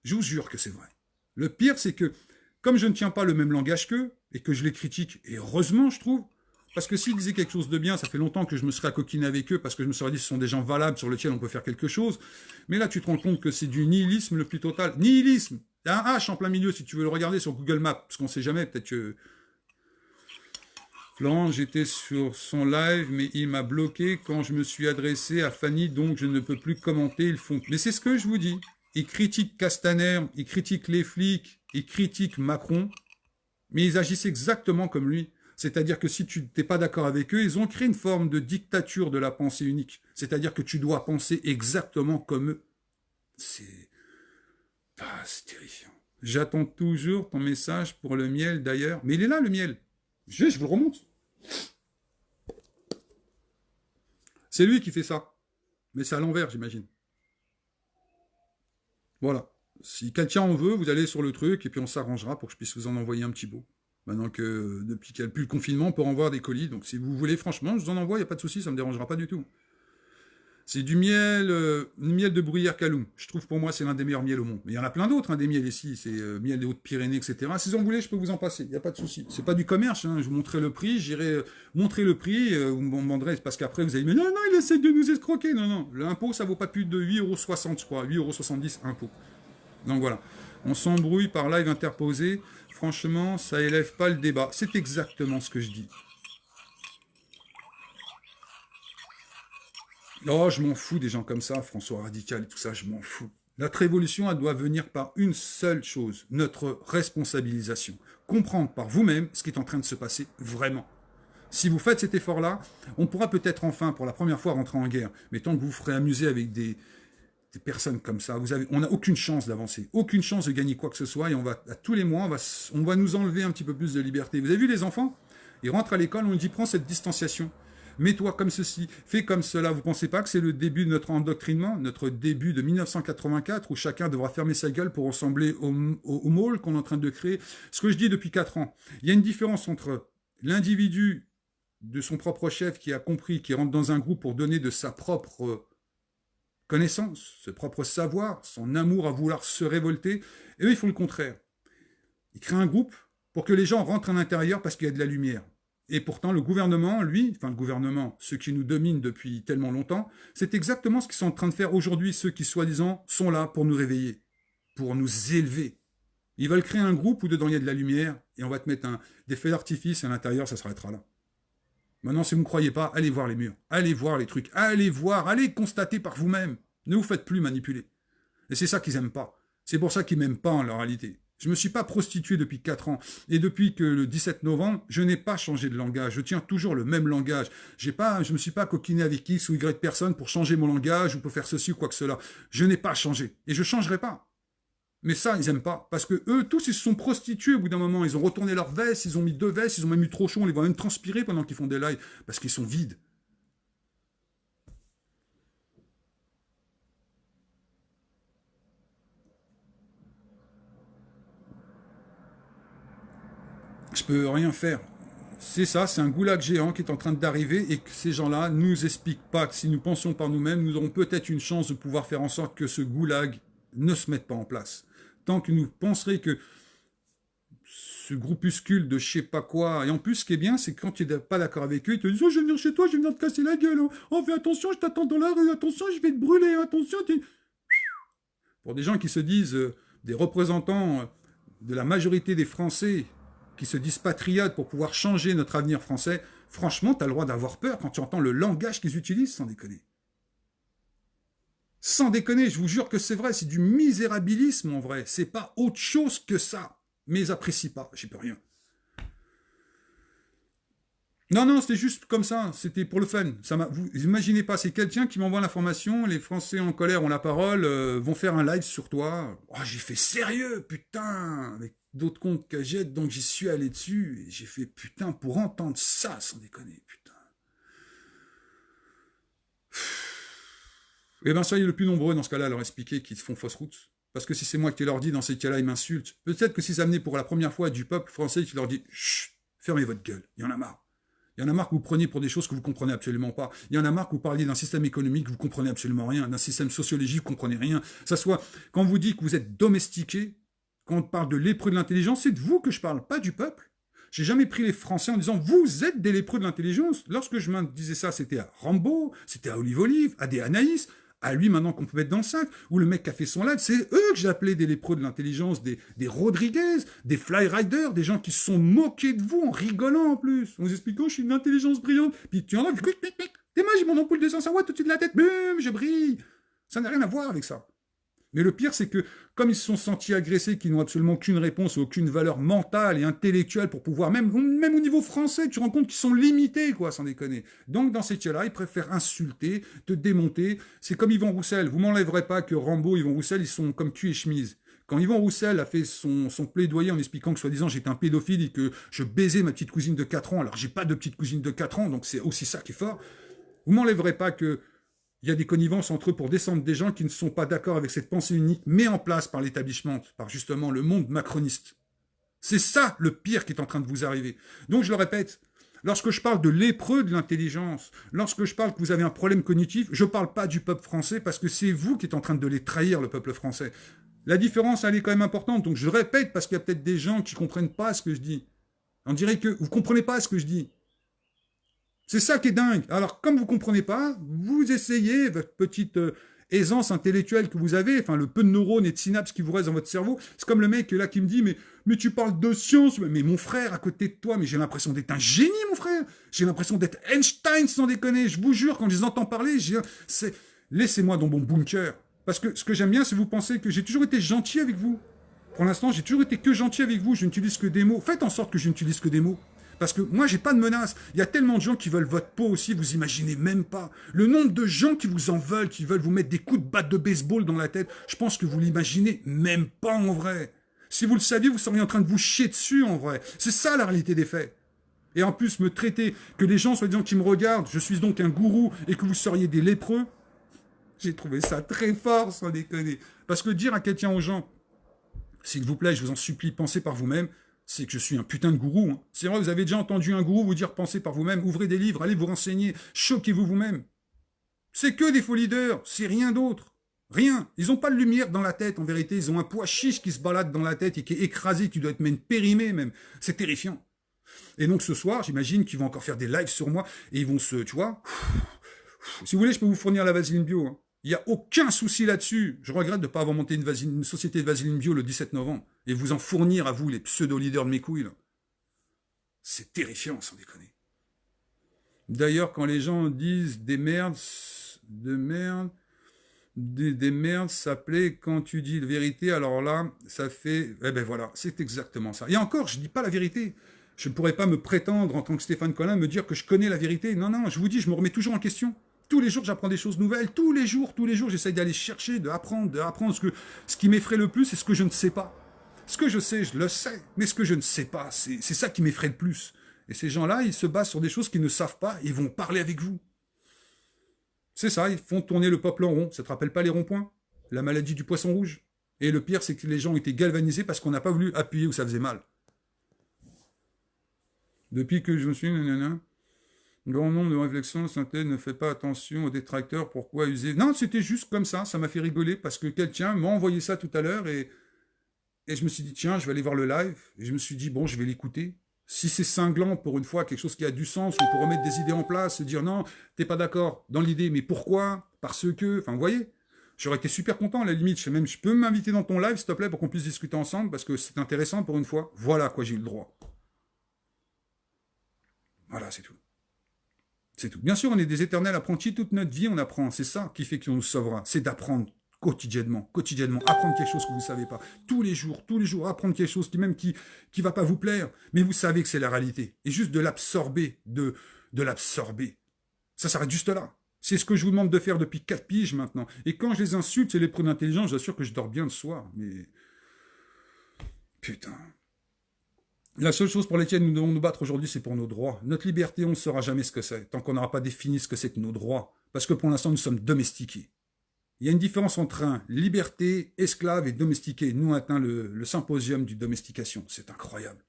Je vous jure que c'est vrai. Le pire, c'est que, comme je ne tiens pas le même langage qu'eux, et que je les critique, et heureusement, je trouve, parce que s'ils disaient quelque chose de bien, ça fait longtemps que je me serais coquiné avec eux, parce que je me serais dit que ce sont des gens valables sur lesquels on peut faire quelque chose. Mais là, tu te rends compte que c'est du nihilisme le plus total. Nihilisme! Il y a un H en plein milieu, si tu veux le regarder sur Google Maps, parce qu'on ne sait jamais, peut-être que... Florent, j'étais sur son live, mais il m'a bloqué quand je me suis adressé à Fanny, donc je ne peux plus commenter, ils font... Mais c'est ce que je vous dis. Ils critiquent Castaner, ils critiquent les flics, ils critiquent Macron, mais ils agissent exactement comme lui. C'est-à-dire que si tu n'es pas d'accord avec eux, ils ont créé une forme de dictature de la pensée unique. C'est-à-dire que tu dois penser exactement comme eux. C'est terrifiant. J'attends toujours ton message pour le miel d'ailleurs. Mais il est là le miel. Je vous le remonte. C'est lui qui fait ça. Mais c'est à l'envers, j'imagine. Voilà. Si quelqu'un en veut, vous allez sur le truc et puis on s'arrangera pour que je puisse vous en envoyer un petit bout. Maintenant que depuis qu'il n'y a plus le confinement, on peut renvoyer des colis. Donc si vous voulez, franchement, je vous en envoie, il n'y a pas de souci, ça ne me dérangera pas du tout. C'est du miel, miel de bruyère Caloum. Je trouve pour moi c'est l'un des meilleurs miels au monde. Mais il y en a plein d'autres, hein, des miels ici. C'est miel des Hautes-Pyrénées, etc. Si vous en voulez, je peux vous en passer. Il n'y a pas de souci. C'est pas du commerce. Hein. Je vous montrerai le prix. J'irai montrer le prix. Vous me demanderez parce qu'après vous allez me dire non, il essaie de nous escroquer. Non, non. L'impôt, ça vaut pas plus de 8,60 €, je crois. 8,70 € impôt. Donc voilà. On s'embrouille par live interposé. Franchement, ça élève pas le débat. C'est exactement ce que je dis. Oh, je m'en fous des gens comme ça, François Radical et tout ça, je m'en fous. Notre révolution, elle doit venir par une seule chose, notre responsabilisation. Comprendre par vous-même ce qui est en train de se passer vraiment. Si vous faites cet effort-là, on pourra peut-être enfin, pour la première fois, rentrer en guerre. Mais tant que vous vous ferez amuser avec des personnes comme ça, on n'a aucune chance d'avancer, aucune chance de gagner quoi que ce soit, et on va, à tous les mois, on va nous enlever un petit peu plus de liberté. Vous avez vu les enfants? Ils rentrent à l'école, on nous dit, prends cette distanciation. mets-toi comme ceci, fais comme cela. Vous pensez pas que c'est le début de notre endoctrinement, notre début de 1984, où chacun devra fermer sa gueule pour ressembler au môle qu'on est en train de créer? Ce que je dis depuis 4 ans, il y a une différence entre l'individu de son propre chef qui a compris, qui rentre dans un groupe pour donner de sa propre connaissance, ce propre savoir, son amour à vouloir se révolter, et eux, ils font le contraire. Ils créent un groupe pour que les gens rentrent à l'intérieur parce qu'il y a de la lumière. Et pourtant, le gouvernement, lui, enfin le gouvernement, ceux qui nous dominent depuis tellement longtemps, c'est exactement ce qu'ils sont en train de faire aujourd'hui, ceux qui, soi-disant, sont là pour nous réveiller, pour nous élever. Ils veulent créer un groupe où dedans il y a de la lumière, et on va te mettre des feux d'artifice, et à l'intérieur, ça s'arrêtera là. Maintenant, si vous ne me croyez pas, allez voir les murs, allez voir les trucs, allez voir, allez constater par vous-même. Ne vous faites plus manipuler. Et c'est ça qu'ils n'aiment pas. C'est pour ça qu'ils m'aiment pas en leur réalité. Je ne me suis pas prostitué depuis 4 ans. Et depuis que le 17 novembre, je n'ai pas changé de langage. Je tiens toujours le même langage. Je ne me suis pas coquiné avec X ou Y personne pour changer mon langage ou pour faire ceci ou quoi que cela. Je n'ai pas changé. Et je ne changerai pas. Mais ça, ils n'aiment pas. Parce que eux, tous, ils se sont prostitués au bout d'un moment. Ils ont retourné leurs vestes, ils ont mis 2 vestes, ils ont même eu trop chaud. On les voit même transpirer pendant qu'ils font des lives. Parce qu'ils sont vides. Je peux rien faire. C'est ça, c'est un goulag géant qui est en train d'arriver et que ces gens-là nous expliquent pas que si nous pensions par nous-mêmes, nous aurons peut-être une chance de pouvoir faire en sorte que ce goulag ne se mette pas en place. Tant que nous penserons que ce groupuscule de je sais pas quoi, et en plus ce qui est bien, c'est que quand tu n'es pas d'accord avec eux, ils te disent « Oh, je vais venir chez toi, je vais venir te casser la gueule, hein. Oh, fais attention, je t'attends dans la rue, attention, je vais te brûler, attention. » Pour des gens qui se disent des représentants de la majorité des Français, qui se disent patriotes pour pouvoir changer notre avenir français, franchement, tu as le droit d'avoir peur quand tu entends le langage qu'ils utilisent, sans déconner. Sans déconner, je vous jure que c'est vrai, c'est du misérabilisme en vrai, c'est pas autre chose que ça. Mais ils apprécient pas, j'y peux rien. Non, c'était juste comme ça, c'était pour le fun. Vous imaginez pas, c'est quelqu'un qui m'envoie l'information, les Français en colère ont la parole, vont faire un live sur toi. Oh, j'ai fait sérieux, putain, avec d'autres comptes que j'ai, donc j'y suis allé dessus, et j'ai fait putain, pour entendre ça, sans déconner, putain. Eh bien, soyez le plus nombreux dans ce cas-là à leur expliquer qu'ils font fausse route. Parce que si c'est moi qui leur dis dans ces cas-là, ils m'insultent. Peut-être que si ça amenait pour la première fois du peuple français qui leur dit « Chut, fermez votre gueule, il y en a marre. Il y en a marre que vous preniez pour des choses que vous comprenez absolument pas. Il y en a marre que vous parliez d'un système économique que vous comprenez absolument rien, d'un système sociologique que vous comprenez rien. Ça soit, quand on vous dit que vous êtes domestiqué, quand on parle de lépreux de l'intelligence, c'est de vous que je parle, pas du peuple. J'ai jamais pris les Français en disant « Vous êtes des lépreux de l'intelligence ». Lorsque je me disais ça, c'était à Rambo, c'était à Olive, à des Anaïs, à lui maintenant qu'on peut mettre dans le sac, ou le mec qui a fait son live, c'est eux que j'ai appelé des lépreux de l'intelligence, des Rodriguez, des Flyriders, des gens qui se sont moqués de vous en rigolant en plus, en vous expliquant je suis une intelligence brillante, puis tu en as, t'es moi j'ai mon ampoule de 500 watts au-dessus de la tête, bum, je brille. Ça n'a rien à voir avec ça. Mais le pire, c'est que, comme ils se sont sentis agressés, qu'ils n'ont absolument aucune réponse, aucune valeur mentale et intellectuelle pour pouvoir, même au niveau français, tu te rends compte qu'ils sont limités, quoi, sans déconner. Donc, dans ces cas-là, ils préfèrent insulter, te démonter. C'est comme Yvon Roussel. Vous m'enlèverez pas que Rambo, Yvon Roussel, ils sont comme cul et chemise. Quand Yvon Roussel a fait son plaidoyer en expliquant que, soi-disant, j'étais un pédophile et que je baisais ma petite cousine de 4 ans, alors j'ai pas de petite cousine de 4 ans, donc c'est aussi ça qui est fort. Vous m'enlèverez pas que il y a des connivences entre eux pour descendre des gens qui ne sont pas d'accord avec cette pensée unique, mise en place par l'établissement, par justement le monde macroniste. C'est ça le pire qui est en train de vous arriver. Donc je le répète, lorsque je parle de lépreux de l'intelligence, lorsque je parle que vous avez un problème cognitif, je ne parle pas du peuple français parce que c'est vous qui êtes en train de les trahir, le peuple français. La différence, elle est quand même importante, donc je le répète parce qu'il y a peut-être des gens qui ne comprennent pas ce que je dis. On dirait que vous ne comprenez pas ce que je dis. C'est ça qui est dingue. Alors, comme vous ne comprenez pas, vous essayez, votre petite aisance intellectuelle que vous avez, enfin, le peu de neurones et de synapses qui vous restent dans votre cerveau, c'est comme le mec là qui me dit, mais tu parles de science, mais mon frère à côté de toi, mais j'ai l'impression d'être un génie, mon frère. J'ai l'impression d'être Einstein, sans déconner. Je vous jure, quand je les entends parler, laissez-moi dans mon bunker. Parce que ce que j'aime bien, c'est vous penser que j'ai toujours été gentil avec vous. Pour l'instant, j'ai toujours été que gentil avec vous, je n'utilise que des mots. Faites en sorte que je n'utilise que des mots. Parce que moi, j'ai pas de menace. Il y a tellement de gens qui veulent votre peau aussi, vous imaginez même pas. Le nombre de gens qui vous en veulent, qui veulent vous mettre des coups de batte de baseball dans la tête, je pense que vous l'imaginez même pas en vrai. Si vous le saviez, vous seriez en train de vous chier dessus en vrai. C'est ça la réalité des faits. Et en plus, me traiter que les gens, soi-disant, qui me regardent, je suis donc un gourou et que vous seriez des lépreux, j'ai trouvé ça très fort, sans déconner. Parce que dire à quelqu'un aux gens, s'il vous plaît, je vous en supplie, pensez par vous-même, c'est que je suis un putain de gourou. Hein. C'est vrai, vous avez déjà entendu un gourou vous dire pensez par vous-même, ouvrez des livres, allez vous renseigner, choquez-vous vous-même. C'est que des faux leaders, c'est rien d'autre. Rien. Ils n'ont pas de lumière dans la tête, en vérité. Ils ont un poids chiche qui se balade dans la tête et qui est écrasé, qui doit être même périmé, même. C'est terrifiant. Et donc ce soir, j'imagine qu'ils vont encore faire des lives sur moi et ils vont se, tu vois. Si vous voulez, je peux vous fournir la vaseline bio. Hein. Il n'y a aucun souci là-dessus. Je regrette de ne pas avoir monté une société de vaseline bio le 17 novembre et vous en fournir à vous, les pseudo-leaders de mes couilles. C'est terrifiant, sans déconner. D'ailleurs, quand les gens disent des merdes, des merdes, ça plaît quand tu dis la vérité, alors là, ça fait... Eh ben voilà, c'est exactement ça. Et encore, je ne dis pas la vérité. Je ne pourrais pas me prétendre, en tant que Stéphane Collin, me dire que je connais la vérité. Non, non, je vous dis, je me remets toujours en question. Tous les jours, j'apprends des choses nouvelles. Tous les jours, j'essaie d'aller chercher, d'apprendre. Ce qui m'effraie le plus, c'est ce que je ne sais pas. Ce que je sais, je le sais. Mais ce que je ne sais pas, c'est ça qui m'effraie le plus. Et ces gens-là, ils se basent sur des choses qu'ils ne savent pas et ils vont parler avec vous. C'est ça, ils font tourner le peuple en rond. Ça te rappelle pas les ronds-points? La maladie du poisson rouge. Et le pire, c'est que les gens ont été galvanisés parce qu'on n'a pas voulu appuyer où ça faisait mal. Depuis que je me suis... Grand nombre de réflexions, synthèse, ne fait pas attention aux détracteurs, pourquoi user... Non, c'était juste comme ça m'a fait rigoler, parce que quelqu'un m'a envoyé ça tout à l'heure, et je me suis dit, tiens, je vais aller voir le live, et je me suis dit, bon, je vais l'écouter. Si c'est cinglant, pour une fois, quelque chose qui a du sens, on peut remettre des idées en place, se dire, non, t'es pas d'accord dans l'idée, mais pourquoi? Parce que... Enfin, vous voyez, j'aurais été super content, à la limite, je peux m'inviter dans ton live, s'il te plaît, pour qu'on puisse discuter ensemble, parce que c'est intéressant pour une fois. Voilà, quoi, j'ai eu le droit. Voilà, c'est tout. C'est tout. Bien sûr, on est des éternels apprentis, toute notre vie, on apprend. C'est ça qui fait qu'on nous sauvera. C'est d'apprendre quotidiennement, apprendre quelque chose que vous ne savez pas. Tous les jours, apprendre quelque chose qui va pas vous plaire, mais vous savez que c'est la réalité. Et juste de l'absorber, de l'absorber. Ça s'arrête juste là. C'est ce que je vous demande de faire depuis 4 piges maintenant. Et quand je les insulte, c'est les preuves d'intelligence, j'assure que je dors bien le soir. Mais... Putain... La seule chose pour laquelle nous devons nous battre aujourd'hui, c'est pour nos droits. Notre liberté, on ne saura jamais ce que c'est, tant qu'on n'aura pas défini ce que c'est que nos droits. Parce que pour l'instant, nous sommes domestiqués. Il y a une différence entre liberté, esclave et domestiqué. Nous, on atteint le symposium du domestication. C'est incroyable.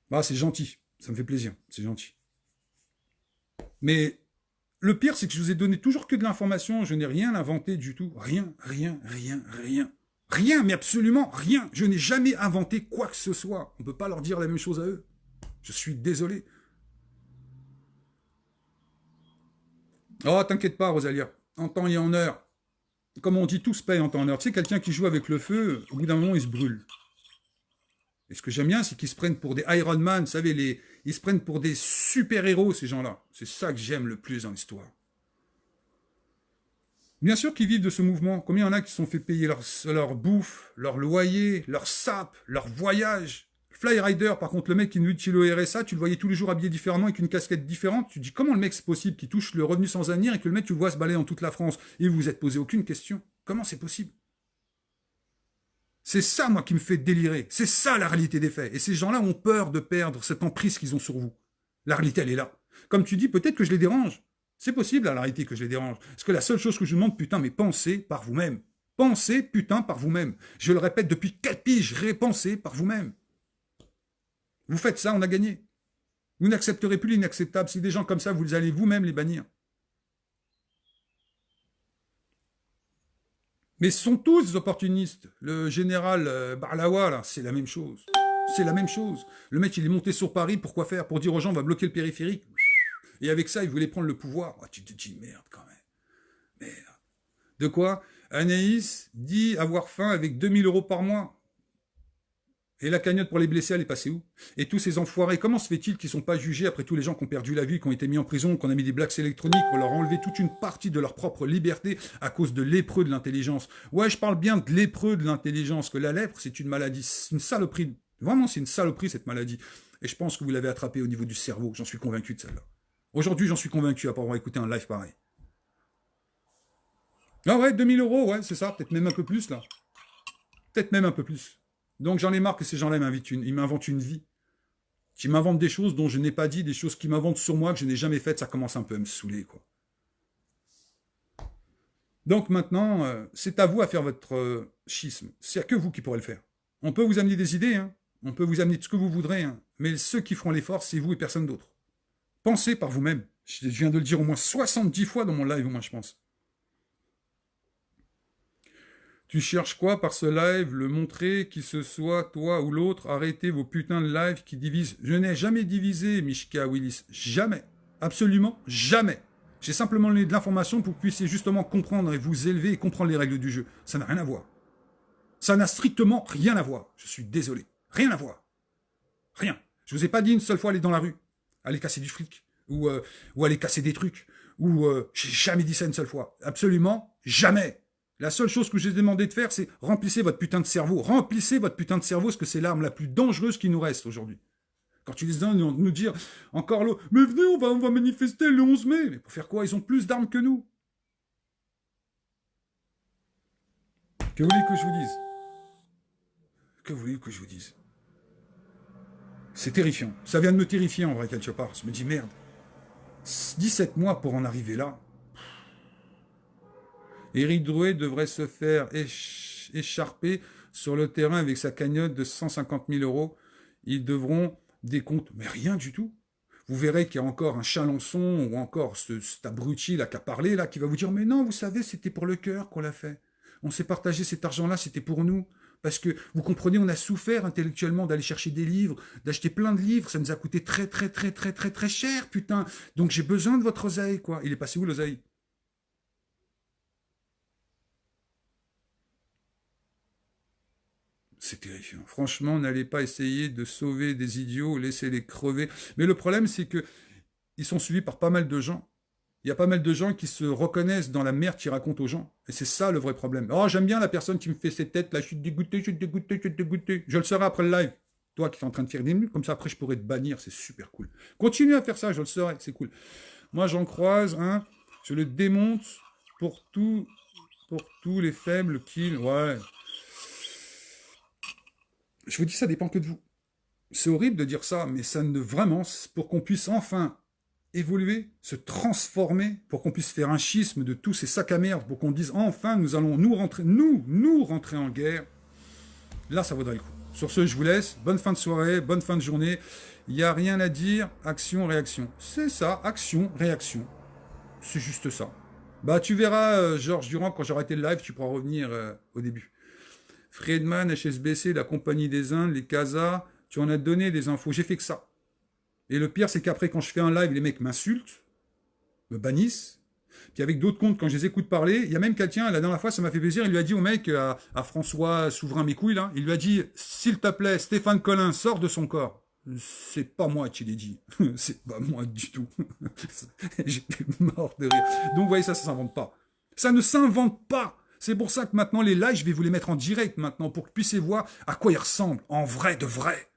Bah, c'est gentil. Ça me fait plaisir. C'est gentil. Mais le pire, c'est que je vous ai donné toujours que de l'information. Je n'ai rien inventé du tout. Rien. Rien, mais absolument rien. Je n'ai jamais inventé quoi que ce soit. On ne peut pas leur dire la même chose à eux. Je suis désolé. Oh, t'inquiète pas, Rosalia. En temps et en heure. Comme on dit, tout se paye en temps et en heure. Tu sais, quelqu'un qui joue avec le feu, au bout d'un moment, il se brûle. Et ce que j'aime bien, c'est qu'ils se prennent pour des Iron Man, vous savez, ils se prennent pour des super-héros, ces gens-là. C'est ça que j'aime le plus dans l'histoire. Bien sûr qu'ils vivent de ce mouvement. Combien il y en a qui se sont fait payer leur bouffe, leur loyer, leur sap, leur voyage. Flyrider, par contre, le mec qui nous dit le RSA, tu le voyais tous les jours habillé différemment avec une casquette différente. Tu te dis comment le mec c'est possible qu'il touche le revenu sans avenir et que le mec tu le vois se balader dans toute la France et vous vous êtes posé aucune question. Comment c'est possible? C'est ça, moi, qui me fait délirer. C'est ça, la réalité des faits. Et ces gens-là ont peur de perdre cette emprise qu'ils ont sur vous. La réalité, elle est là. Comme tu dis, peut-être que je les dérange. C'est possible, la réalité, que je les dérange. Parce que la seule chose que je vous demande, putain, mais pensez par vous-même. Pensez, putain, par vous-même. Je le répète depuis 4 piges, repensez par vous-même. Vous faites ça, on a gagné. Vous n'accepterez plus l'inacceptable. Si des gens comme ça, vous allez vous-même les bannir. Mais ce sont tous des opportunistes. Le général Barlawa, là, c'est la même chose. C'est la même chose. Le mec, il est monté sur Paris, pourquoi faire? Pour dire aux gens, on va bloquer le périphérique. Et avec ça, il voulait prendre le pouvoir. Oh, tu te dis, merde, quand même. Merde. De quoi? Anaïs dit avoir faim avec 2000 € par mois. Et la cagnotte pour les blessés, elle est passée où? Et tous ces enfoirés, comment se fait-il qu'ils ne sont pas jugés après tous les gens qui ont perdu la vie, qui ont été mis en prison, qu'on a mis des blacks électroniques, qu'on leur a enlevé toute une partie de leur propre liberté à cause de lépreux de l'intelligence? Ouais, je parle bien de lépreux de l'intelligence, que la lèpre, c'est une maladie, c'est une saloperie. Vraiment, c'est une saloperie, cette maladie. Et je pense que vous l'avez attrapée au niveau du cerveau, j'en suis convaincu de celle-là. Aujourd'hui, j'en suis convaincu après avoir écouté un live pareil. Ah ouais, 2000 €, ouais, c'est ça, peut-être même un peu plus, là. Peut-être même un peu plus. Donc j'en ai marre que ces gens-là ils m'inventent une vie. Qui m'inventent des choses dont je n'ai pas dit, des choses qui m'inventent sur moi que je n'ai jamais faites, ça commence un peu à me saouler, quoi. Donc maintenant, c'est à vous à faire votre schisme. C'est que vous qui pourrez le faire. On peut vous amener des idées, hein. On peut vous amener tout ce que vous voudrez, hein. Mais ceux qui feront l'effort, c'est vous et personne d'autre. Pensez par vous-même. Je viens de le dire au moins 70 fois dans mon live, au moins, je pense. Tu cherches quoi par ce live? Le montrer, qu'il se soit toi ou l'autre? Arrêtez vos putains de lives qui divisent. Je n'ai jamais divisé, Mishka Willis. Jamais. Absolument jamais. J'ai simplement donné de l'information pour que vous puissiez justement comprendre et vous élever et comprendre les règles du jeu. Ça n'a rien à voir. Ça n'a strictement rien à voir. Je suis désolé. Rien à voir. Rien. Je vous ai pas dit une seule fois aller dans la rue, aller casser du fric, ou aller casser des trucs, ou j'ai jamais dit ça une seule fois. Absolument jamais. La seule chose que j'ai demandé de faire, c'est remplissez votre putain de cerveau. Remplissez votre putain de cerveau, parce que c'est l'arme la plus dangereuse qui nous reste aujourd'hui. Quand tu les uns nous dire, encore l'autre, mais venez, on va manifester le 11 mai. Mais pour faire quoi? Ils ont plus d'armes que nous. Que voulez que je vous dise? Que voulez que je vous dise? C'est terrifiant. Ça vient de me terrifier en vrai, quelque part. Je me dis, merde. 17 mois pour en arriver là. Éric Drouet devrait se faire écharper sur le terrain avec sa cagnotte de 150 000 €. Ils devront des comptes. Mais rien du tout. Vous verrez qu'il y a encore un Chalençon ou encore cet abruti là qui a parlé, là, qui va vous dire, mais non, vous savez, c'était pour le cœur qu'on l'a fait. On s'est partagé cet argent-là, c'était pour nous. Parce que, vous comprenez, on a souffert intellectuellement d'aller chercher des livres, d'acheter plein de livres, ça nous a coûté très cher, putain. Donc j'ai besoin de votre oseille, quoi. Il est passé où, l'oseille? C'est terrifiant. Franchement, n'allez pas essayer de sauver des idiots, laissez-les crever. Mais le problème, c'est que ils sont suivis par pas mal de gens. Il y a pas mal de gens qui se reconnaissent dans la merde qu'ils racontent aux gens. Et c'est ça le vrai problème. Oh, j'aime bien la personne qui me fait ces têtes là, je suis dégoûté, je suis dégoûté, je suis dégoûté. Je le saurai après le live. Toi qui es en train de faire des minutes, comme ça après je pourrais te bannir, c'est super cool. Continue à faire ça, je le saurai, c'est cool. Moi j'en croise, hein, je le démonte pour tous les faibles qui... Ouais. Je vous dis, ça dépend que de vous. C'est horrible de dire ça, mais ça ne vraiment, pour qu'on puisse enfin évoluer, se transformer, pour qu'on puisse faire un schisme de tous ces sacs à merde, pour qu'on dise enfin nous allons nous rentrer en guerre, là ça vaudrait le coup. Sur ce, je vous laisse, bonne fin de soirée, bonne fin de journée, il n'y a rien à dire, action, réaction. C'est ça, action, réaction. C'est juste ça. Bah tu verras, Georges Durand, quand j'aurai été le live, tu pourras revenir au début. Friedman, HSBC, la Compagnie des Indes, les Casa, tu en as donné des infos, j'ai fait que ça. Et le pire, c'est qu'après, quand je fais un live, les mecs m'insultent, me bannissent. Puis avec d'autres comptes, quand je les écoute parler, il y a même quelqu'un, la dernière fois, ça m'a fait plaisir, il lui a dit au mec, à François Souverain mes couilles, là, il lui a dit, s'il te plaît, Stéphane Collin, sors de son corps. C'est pas moi qui l'ai dit. C'est pas moi du tout. J'étais mort de rire. Donc, vous voyez, ça s'invente pas. Ça ne s'invente pas. C'est pour ça que maintenant, les lives, je vais vous les mettre en direct maintenant, pour que vous puissiez voir à quoi ils ressemblent, en vrai de vrai.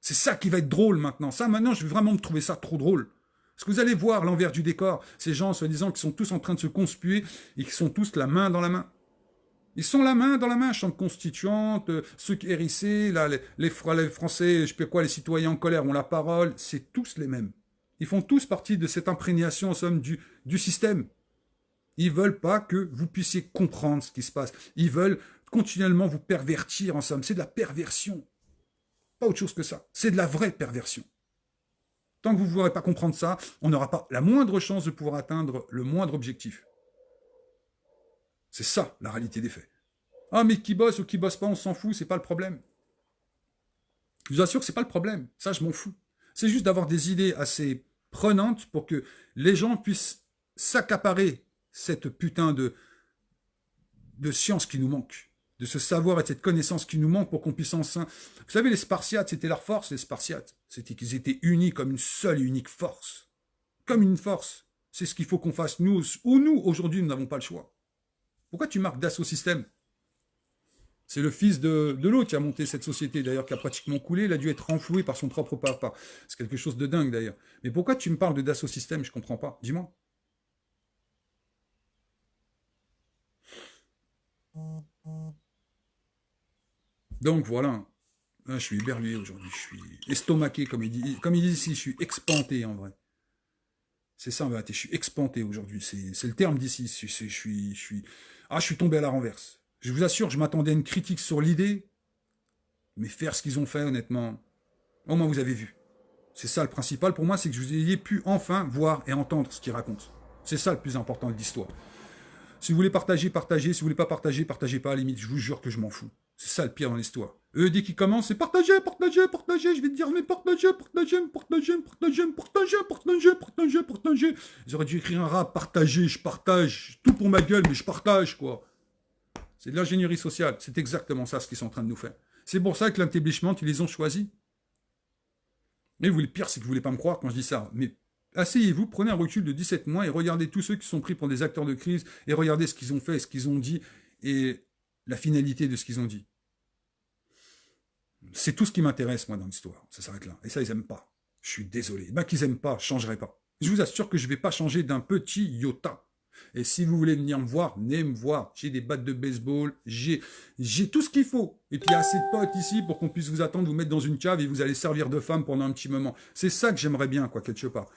C'est ça qui va être drôle maintenant. Ça, maintenant, je vais vraiment me trouver ça trop drôle. Parce que vous allez voir l'envers du décor. Ces gens, soi-disant, qui sont tous en train de se conspuer et qui sont tous la main dans la main. Ils sont la main dans la main, Chambre constituante, ceux qui hérissés, là, les Français, je sais pas quoi, les citoyens en colère ont la parole. C'est tous les mêmes. Ils font tous partie de cette imprégnation, en somme, du système. Ils veulent pas que vous puissiez comprendre ce qui se passe. Ils veulent continuellement vous pervertir, en somme. C'est de la perversion. Pas autre chose que ça. C'est de la vraie perversion. Tant que vous ne pourrez pas comprendre ça, on n'aura pas la moindre chance de pouvoir atteindre le moindre objectif. C'est ça, la réalité des faits. Ah, mais qui bosse ou qui bosse pas, on s'en fout, c'est pas le problème. Je vous assure que c'est pas le problème. Ça, je m'en fous. C'est juste d'avoir des idées assez prenantes pour que les gens puissent s'accaparer cette putain de science qui nous manque, de ce savoir et de cette connaissance qui nous manque pour qu'on puisse enfin... Vous savez, les Spartiates, c'était leur force, les Spartiates. C'était qu'ils étaient unis comme une seule et unique force. Comme une force. C'est ce qu'il faut qu'on fasse nous, ou nous, aujourd'hui, nous n'avons pas le choix. Pourquoi tu marques Dassault Systèmes? C'est le fils de l'autre qui a monté cette société, d'ailleurs, qui a pratiquement coulé. Il a dû être renfloué par son propre papa. C'est quelque chose de dingue, d'ailleurs. Mais pourquoi tu me parles de Dassault Systèmes? Je comprends pas. Dis-moi. Donc voilà. Là, je suis éberlué aujourd'hui. Je suis estomaqué, comme il dit ici. Je suis expanté, en vrai. C'est ça, en vérité. Je suis expanté aujourd'hui. C'est le terme d'ici. Je suis tombé à la renverse. Je vous assure, je m'attendais à une critique sur l'idée. Mais faire ce qu'ils ont fait, honnêtement, au moins vous avez vu. C'est ça le principal pour moi, c'est que vous ayez pu enfin voir et entendre ce qu'ils racontent. C'est ça le plus important de l'histoire. Si vous voulez partager, partagez. Si vous voulez pas partager, partagez pas. À la limite, je vous jure que je m'en fous. C'est ça le pire dans l'histoire. Eux, dès qu'ils commencent, c'est partager, partager, partager. Je vais te dire, mais partagez, partagez, partagez, partagez, partagez, partagez, partagez, partagez. Ils auraient dû écrire un rap, partager, je partage. Tout pour ma gueule, mais je partage, quoi. C'est de l'ingénierie sociale. C'est exactement ça ce qu'ils sont en train de nous faire. C'est pour ça que l'anti-establishment, ils les ont choisis. Mais le pire, c'est que vous ne voulez pas me croire quand je dis ça. Mais asseyez-vous, prenez un recul de 17 mois et regardez tous ceux qui sont pris pour des acteurs de crise et regardez ce qu'ils ont fait, ce qu'ils ont dit et la finalité de ce qu'ils ont dit. C'est tout ce qui m'intéresse, moi, dans l'histoire. Ça s'arrête là. Et ça, ils n'aiment pas. Je suis désolé. Ben, qu'ils n'aiment pas, je ne changerai pas. Je vous assure que je ne vais pas changer d'un petit iota. Et si vous voulez venir me voir, venez me voir. J'ai des battes de baseball, j'ai tout ce qu'il faut. Et puis il y a assez de potes ici pour qu'on puisse vous attendre, vous mettre dans une cave et vous allez servir de femme pendant un petit moment. C'est ça que j'aimerais bien, quoi, quelque part.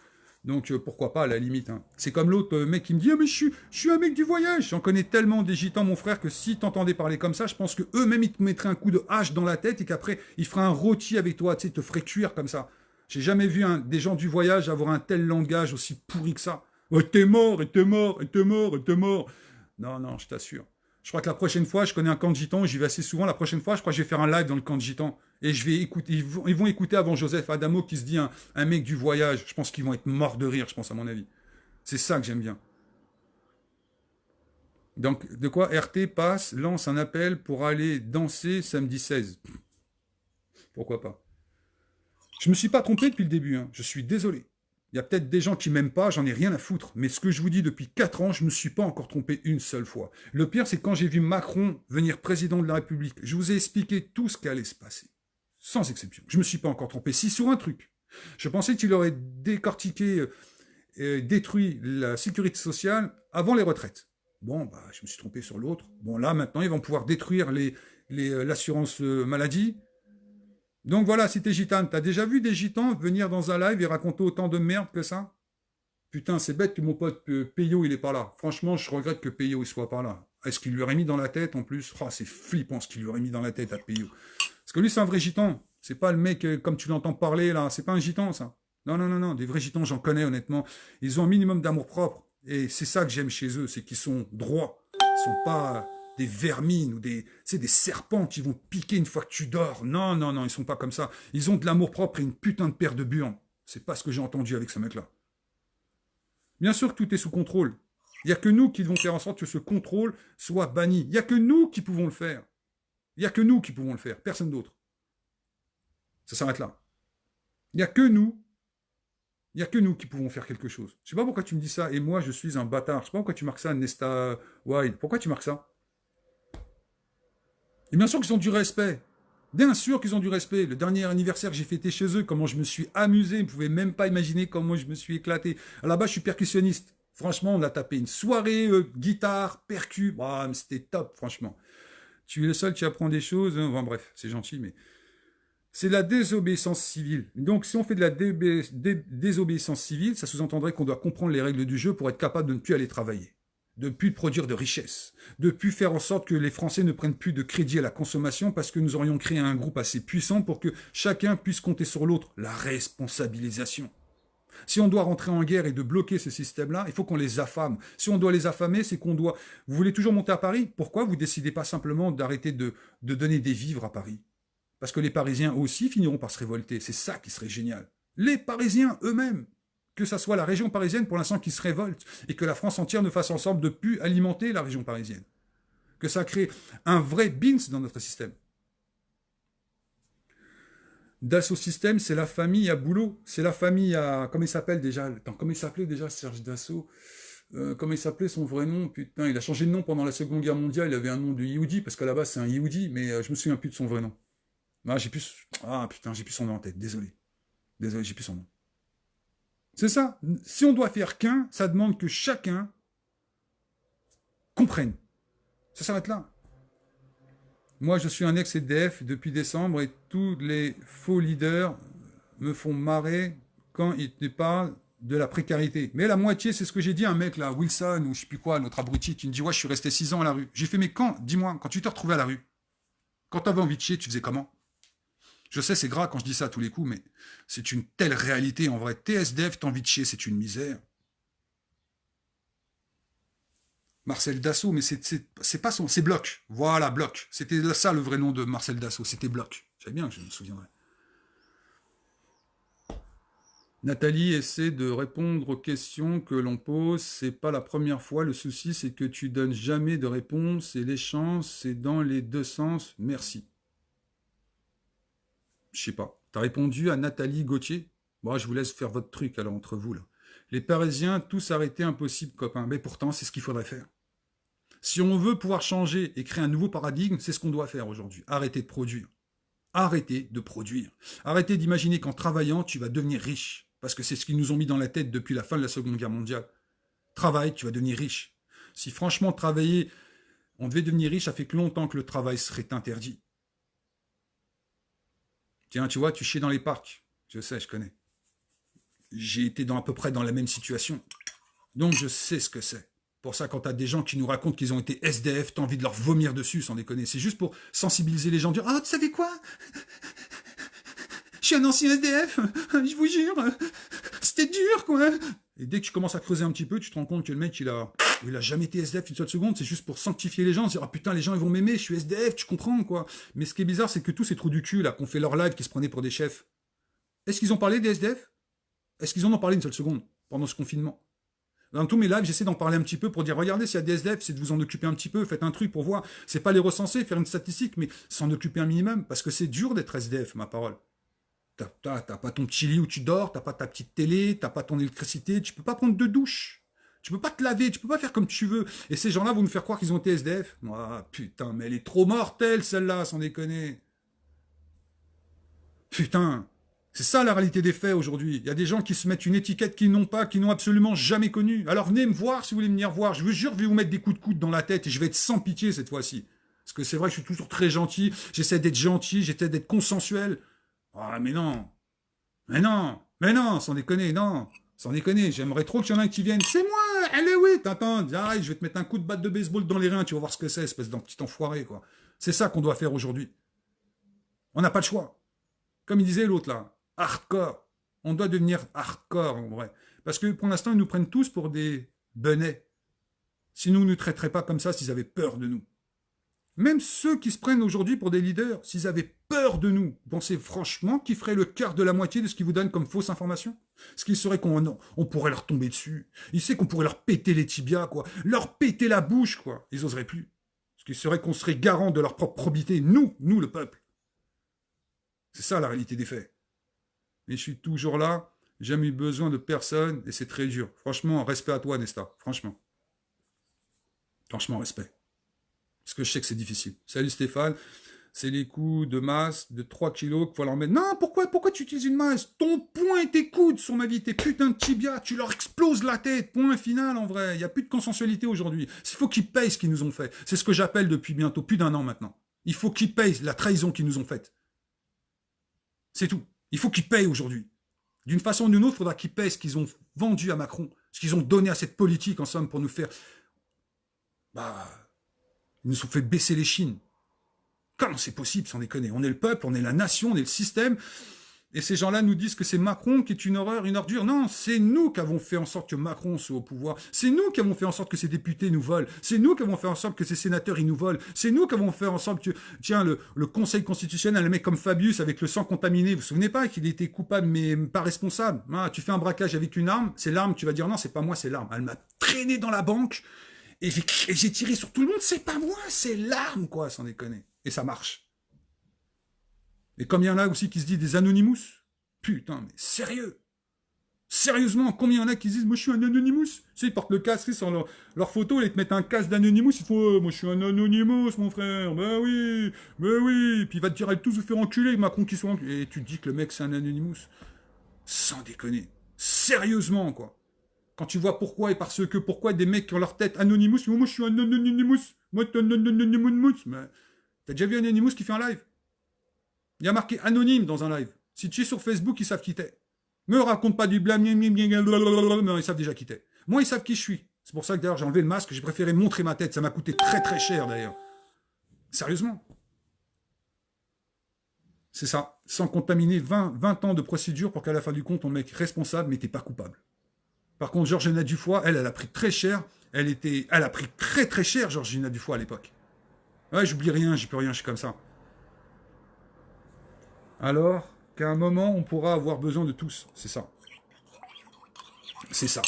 Donc pourquoi pas, à la limite. Hein. C'est comme l'autre mec qui me dit « Ah mais je suis un mec du voyage !» J'en connais tellement des gitans, mon frère, que si t'entendais parler comme ça, je pense que eux-mêmes, ils te mettraient un coup de hache dans la tête et qu'après, ils feraient un rôti avec toi, tu sais, te feraient cuire comme ça. J'ai jamais vu des gens du voyage avoir un tel langage aussi pourri que ça. Oh, t'es mort, et t'es mort, et t'es mort, et t'es mort. Non, non, je t'assure. Je crois que la prochaine fois, je connais un camp de gitans, j'y vais assez souvent. La prochaine fois, je crois que je vais faire un live dans le camp de gitans. Et je vais écouter, ils vont écouter avant Joseph Adamo qui se dit un mec du voyage. Je pense qu'ils vont être morts de rire, je pense, à mon avis. C'est ça que j'aime bien. Donc, de quoi RT passe, lance un appel pour aller danser samedi 16. Pourquoi pas. Je me suis pas trompé depuis le début, hein. Je suis désolé. Il y a peut-être des gens qui m'aiment pas, j'en ai rien à foutre. Mais ce que je vous dis depuis 4 ans, je ne me suis pas encore trompé une seule fois. Le pire, c'est quand j'ai vu Macron venir président de la République. Je vous ai expliqué tout ce qui allait se passer. Sans exception. Je ne me suis pas encore trompé. Si sur un truc, je pensais qu'il aurait décortiqué, détruit la sécurité sociale avant les retraites. Bon, bah, je me suis trompé sur l'autre. Bon, là, maintenant, ils vont pouvoir détruire l'assurance maladie. Donc voilà, si t'es gitane, t'as déjà vu des gitans venir dans un live et raconter autant de merde que ça? Putain, c'est bête que mon pote Peyo, il est pas là. Franchement, je regrette que Peyo, il soit pas là. Est-ce qu'il lui aurait mis dans la tête, en plus? Oh, c'est flippant ce qu'il lui aurait mis dans la tête à Peyo. Parce que lui, c'est un vrai gitan. C'est pas le mec, comme tu l'entends parler, là. C'est pas un gitan, ça. Non, non, non, non. Des vrais gitans, j'en connais, honnêtement. Ils ont un minimum d'amour propre. Et c'est ça que j'aime chez eux, c'est qu'ils sont droits. Ils sont pas des vermines ou des serpents qui vont piquer une fois que tu dors. Non, non, non, ils sont pas comme ça. Ils ont de l'amour propre et une putain de paire de burnes. C'est pas ce que j'ai entendu avec ce mec-là. Bien sûr que tout est sous contrôle. Il n'y a que nous qui devons faire en sorte que ce contrôle soit banni. Il n'y a que nous qui pouvons le faire. Il n'y a que nous qui pouvons le faire. Personne d'autre. Ça s'arrête là. Il n'y a que nous. Il n'y a que nous qui pouvons faire quelque chose. Je ne sais pas pourquoi tu me dis ça. Et moi, je suis un bâtard. Je ne sais pas pourquoi tu marques ça, Nesta Wild. Pourquoi tu marques ça? Et bien sûr qu'ils ont du respect. Bien sûr qu'ils ont du respect. Le dernier anniversaire que j'ai fêté chez eux, comment je me suis amusé. Vous ne pouvez même pas imaginer comment je me suis éclaté. Là-bas, je suis percussionniste. Franchement, on a tapé une soirée, guitare, percu. Bah, c'était top, franchement. Tu es le seul qui apprend des choses. Enfin, bref, c'est gentil, mais... C'est la désobéissance civile. Donc, si on fait de la désobéissance civile, ça sous-entendrait qu'on doit comprendre les règles du jeu pour être capable de ne plus aller travailler, de ne plus produire de richesses, de ne plus faire en sorte que les Français ne prennent plus de crédit à la consommation parce que nous aurions créé un groupe assez puissant pour que chacun puisse compter sur l'autre. La responsabilisation. Si on doit rentrer en guerre et de bloquer ce système-là, il faut qu'on les affame. Si on doit les affamer, c'est qu'on doit... Vous voulez toujours monter à Paris? Pourquoi vous ne décidez pas simplement d'arrêter de donner des vivres à Paris? Parce que les Parisiens aussi finiront par se révolter. C'est ça qui serait génial. Les Parisiens eux-mêmes. Que ça soit la région parisienne pour l'instant qui se révolte et que la France entière ne fasse en sorte de ne plus alimenter la région parisienne. Que ça crée un vrai bins dans notre système. Dassault Systèmes, c'est la famille à boulot. C'est la famille à... Comment il s'appelle déjà? Attends, comment il s'appelait déjà Serge Dassault? Comment il s'appelait son vrai nom? Putain, il a changé de nom pendant la Seconde Guerre mondiale. Il avait un nom de Yehudi parce qu'à la base c'est un Yehudi, mais je me souviens plus de son vrai nom. Ah, j'ai plus son nom en tête, désolé. Désolé, j'ai plus son nom. C'est ça. Si on doit faire qu'un, ça demande que chacun comprenne. Ça s'arrête là. Moi, je suis un ex-SDF depuis décembre et tous les faux leaders me font marrer quand ils te parlent de la précarité. Mais la moitié, c'est ce que j'ai dit à un mec là, Wilson ou je sais plus quoi, notre abruti, qui me dit ouais, je suis resté 6 ans à la rue. J'ai fait mais quand, dis-moi, quand tu t'es retrouvé à la rue, quand t'avais envie de chier, tu faisais comment? Je sais, c'est gras quand je dis ça à tous les coups, mais c'est une telle réalité en vrai. T'es SDF, t'as envie de chier, c'est une misère. Marcel Dassault, mais c'est pas son, c'est Bloch. Voilà, Bloch. C'était ça le vrai nom de Marcel Dassault, c'était Bloch. Je savais bien que je me souviendrai. Nathalie essaie de répondre aux questions que l'on pose. C'est pas la première fois. Le souci, c'est que tu donnes jamais de réponse et l'échange, c'est dans les deux sens. Merci. Je sais pas. T'as répondu à Nathalie Gauthier? Bon, je vous laisse faire votre truc alors entre vous là. Les Parisiens, tous arrêtés, impossible, copains. Mais pourtant, c'est ce qu'il faudrait faire. Si on veut pouvoir changer et créer un nouveau paradigme, c'est ce qu'on doit faire aujourd'hui. Arrêter de produire. Arrêtez de produire. Arrêtez d'imaginer qu'en travaillant, tu vas devenir riche. Parce que c'est ce qu'ils nous ont mis dans la tête depuis la fin de la Seconde Guerre mondiale. Travaille, tu vas devenir riche. Si franchement travailler, on devait devenir riche, ça fait que longtemps que le travail serait interdit. Tiens, tu vois, tu chies dans les parcs. Je sais, je connais. J'ai été à peu près dans la même situation. Donc je sais ce que c'est. Pour ça, quand t'as des gens qui nous racontent qu'ils ont été SDF, t'as envie de leur vomir dessus, sans déconner. C'est juste pour sensibiliser les gens, dire « Ah, tu savais quoi? Je suis un ancien SDF, je vous jure, c'était dur, quoi !» Et dès que tu commences à creuser un petit peu, tu te rends compte que le mec, il a jamais été SDF une seule seconde, c'est juste pour sanctifier les gens, se dire « Ah putain, les gens, ils vont m'aimer, je suis SDF, tu comprends, quoi ?» Mais ce qui est bizarre, c'est que tous ces trous du cul, là, qu'on fait leur live, qui se prenaient pour des chefs, est-ce qu'ils ont parlé des SDF? Est-ce qu'ils en ont parlé une seule seconde, pendant ce confinement? Dans tous mes lives, j'essaie d'en parler un petit peu pour dire, regardez, s'il y a des SDF, c'est de vous en occuper un petit peu, faites un truc pour voir. C'est pas les recenser, faire une statistique, mais s'en occuper un minimum, parce que c'est dur d'être SDF, ma parole. T'as pas ton petit lit où tu dors, t'as pas ta petite télé, t'as pas ton électricité, tu peux pas prendre de douche. Tu peux pas te laver, tu peux pas faire comme tu veux. Et ces gens-là vont nous faire croire qu'ils ont été SDF. Ah, putain, mais elle est trop mortelle, celle-là, sans déconner. Putain. C'est ça la réalité des faits aujourd'hui. Il y a des gens qui se mettent une étiquette qu'ils n'ont pas, qui n'ont absolument jamais connue. Alors venez me voir si vous voulez venir voir. Je vous jure, je vais vous mettre des coups de coude dans la tête et je vais être sans pitié cette fois-ci. Parce que c'est vrai que je suis toujours très gentil. J'essaie d'être gentil, j'essaie d'être consensuel. Ah mais non. Mais non. Mais non, sans déconner, non. Sans déconner, j'aimerais trop qu'il y en ait un qui vienne. C'est moi, allez oui, t'entends. Arrête, je vais te mettre un coup de batte de baseball dans les reins, tu vas voir ce que c'est, espèce d'un petit enfoiré, quoi. C'est ça qu'on doit faire aujourd'hui. On n'a pas le choix. Comme il disait l'autre là. Hardcore. On doit devenir hardcore, en vrai. Parce que pour l'instant, ils nous prennent tous pour des benets. Sinon, ils ne nous traiteraient pas comme ça s'ils avaient peur de nous. Même ceux qui se prennent aujourd'hui pour des leaders, s'ils avaient peur de nous, pensez franchement qu'ils feraient le quart de la moitié de ce qu'ils vous donnent comme fausse information? Ce qui serait qu'on pourrait leur tomber dessus. Ils savent qu'on pourrait leur péter les tibias, quoi. Leur péter la bouche, quoi. Ils oseraient plus. Ce qui serait qu'on serait garant de leur propre probité. Nous, le peuple. C'est ça la réalité des faits. Et je suis toujours là, j'ai jamais eu besoin de personne, et c'est très dur. Franchement, respect à toi, Nesta, franchement. Franchement, respect. Parce que je sais que c'est difficile. Salut Stéphane, c'est les coups de masse de 3 kilos qu'il faut leur mettre. Non, pourquoi tu utilises une masse? Ton poing et tes coudes sur ma vie, tes putains de tibias, tu leur exploses la tête, point final en vrai. Il n'y a plus de consensualité aujourd'hui. Il faut qu'ils payent ce qu'ils nous ont fait. C'est ce que j'appelle depuis bientôt plus d'1 an maintenant. Il faut qu'ils payent la trahison qu'ils nous ont faite. C'est tout. Il faut qu'ils payent aujourd'hui. D'une façon ou d'une autre, il faudra qu'ils payent ce qu'ils ont vendu à Macron, ce qu'ils ont donné à cette politique, en somme, pour nous faire... Ils nous ont fait baisser les chines. Comment c'est possible, sans déconner? On est le peuple, on est la nation, on est le système, et ces gens-là nous disent que c'est Macron qui est une horreur, une ordure. Non, c'est nous qui avons fait en sorte que Macron soit au pouvoir. C'est nous qui avons fait en sorte que ces députés nous volent. C'est nous qui avons fait en sorte que ces sénateurs, ils nous volent. C'est nous qui avons fait en sorte que, tiens, le Conseil constitutionnel, un mec comme Fabius, avec le sang contaminé, vous vous souvenez pas qu'il était coupable, mais pas responsable? Ah, tu fais un braquage avec une arme, c'est l'arme, tu vas dire non, c'est pas moi, c'est l'arme. Elle m'a traîné dans la banque, et j'ai tiré sur tout le monde, c'est pas moi, c'est l'arme, quoi, sans déconner. Et ça marche. Et combien il y en a aussi qui se disent des Anonymous? Putain, mais sérieux? Sérieusement, combien il y en a qui se disent « Moi, je suis un Anonymous ?» Tu sais, ils portent le casque sur leur photo, ils te mettent un casque d'Anonymous, ils font « Moi, je suis un Anonymous, mon frère, ben oui, ben oui !» Puis il va te dire « Allez tous vous faire enculer, Macron qui soit enculé. » Et tu te dis que le mec, c'est un Anonymous. Sans déconner. Sérieusement, quoi. Quand tu vois pourquoi et parce que pourquoi des mecs qui ont leur tête Anonymous, « Moi, je suis un Anonymous, moi, je suis un Anonymous. » T'as déjà vu Anonymous qui fait un live? Il y a marqué anonyme dans un live. Si tu es sur Facebook, ils savent qui t'es. Me raconte pas du blâme, mais ils savent déjà qui t'es. Moi, ils savent qui je suis. C'est pour ça que d'ailleurs, j'ai enlevé le masque, j'ai préféré montrer ma tête. Ça m'a coûté très très cher d'ailleurs. Sérieusement. C'est ça. Sans contaminer 20 ans de procédure pour qu'à la fin du compte, on mec responsable, mais t'es pas coupable. Par contre, Georgina Dufoy, elle a pris très cher. Elle a pris très très cher, Georgina Dufoy, à l'époque. Ouais, j'oublie rien, j'y peux rien, je suis comme ça. Alors qu'à un moment, on pourra avoir besoin de tous. C'est ça. C'est ça.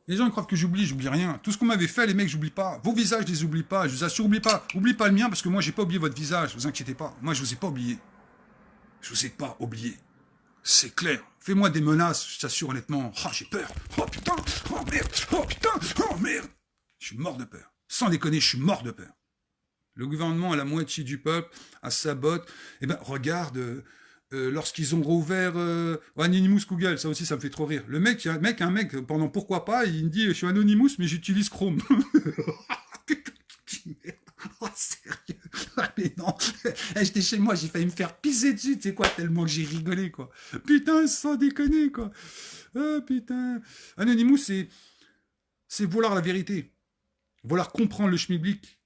Les gens croient que j'oublie rien. Tout ce qu'on m'avait fait, les mecs, j'oublie pas. Vos visages, je les oublie pas. Je vous assure, oublie pas. Oublie pas le mien, parce que moi, j'ai pas oublié votre visage. Vous inquiétez pas. Moi, je vous ai pas oublié. Je vous ai pas oublié. C'est clair. Fais-moi des menaces, je t'assure honnêtement. Oh, j'ai peur. Oh putain. Oh merde. Oh putain. Oh merde. Je suis mort de peur. Sans déconner, je suis mort de peur. Le gouvernement a la moitié du peuple, à sa botte. Eh ben, regarde, lorsqu'ils ont rouvert Anonymous Google, ça aussi, ça me fait trop rire. Le mec, un mec, pendant pourquoi pas, il me dit, je suis Anonymous, mais j'utilise Chrome. Oh, sérieux? Ah, mais non. J'étais chez moi, j'ai failli me faire pisser dessus, tu sais quoi, tellement que j'ai rigolé, quoi. Putain, sans déconner, quoi. Ah, putain. Anonymous, c'est vouloir la vérité. Vouloir comprendre le schmilblick.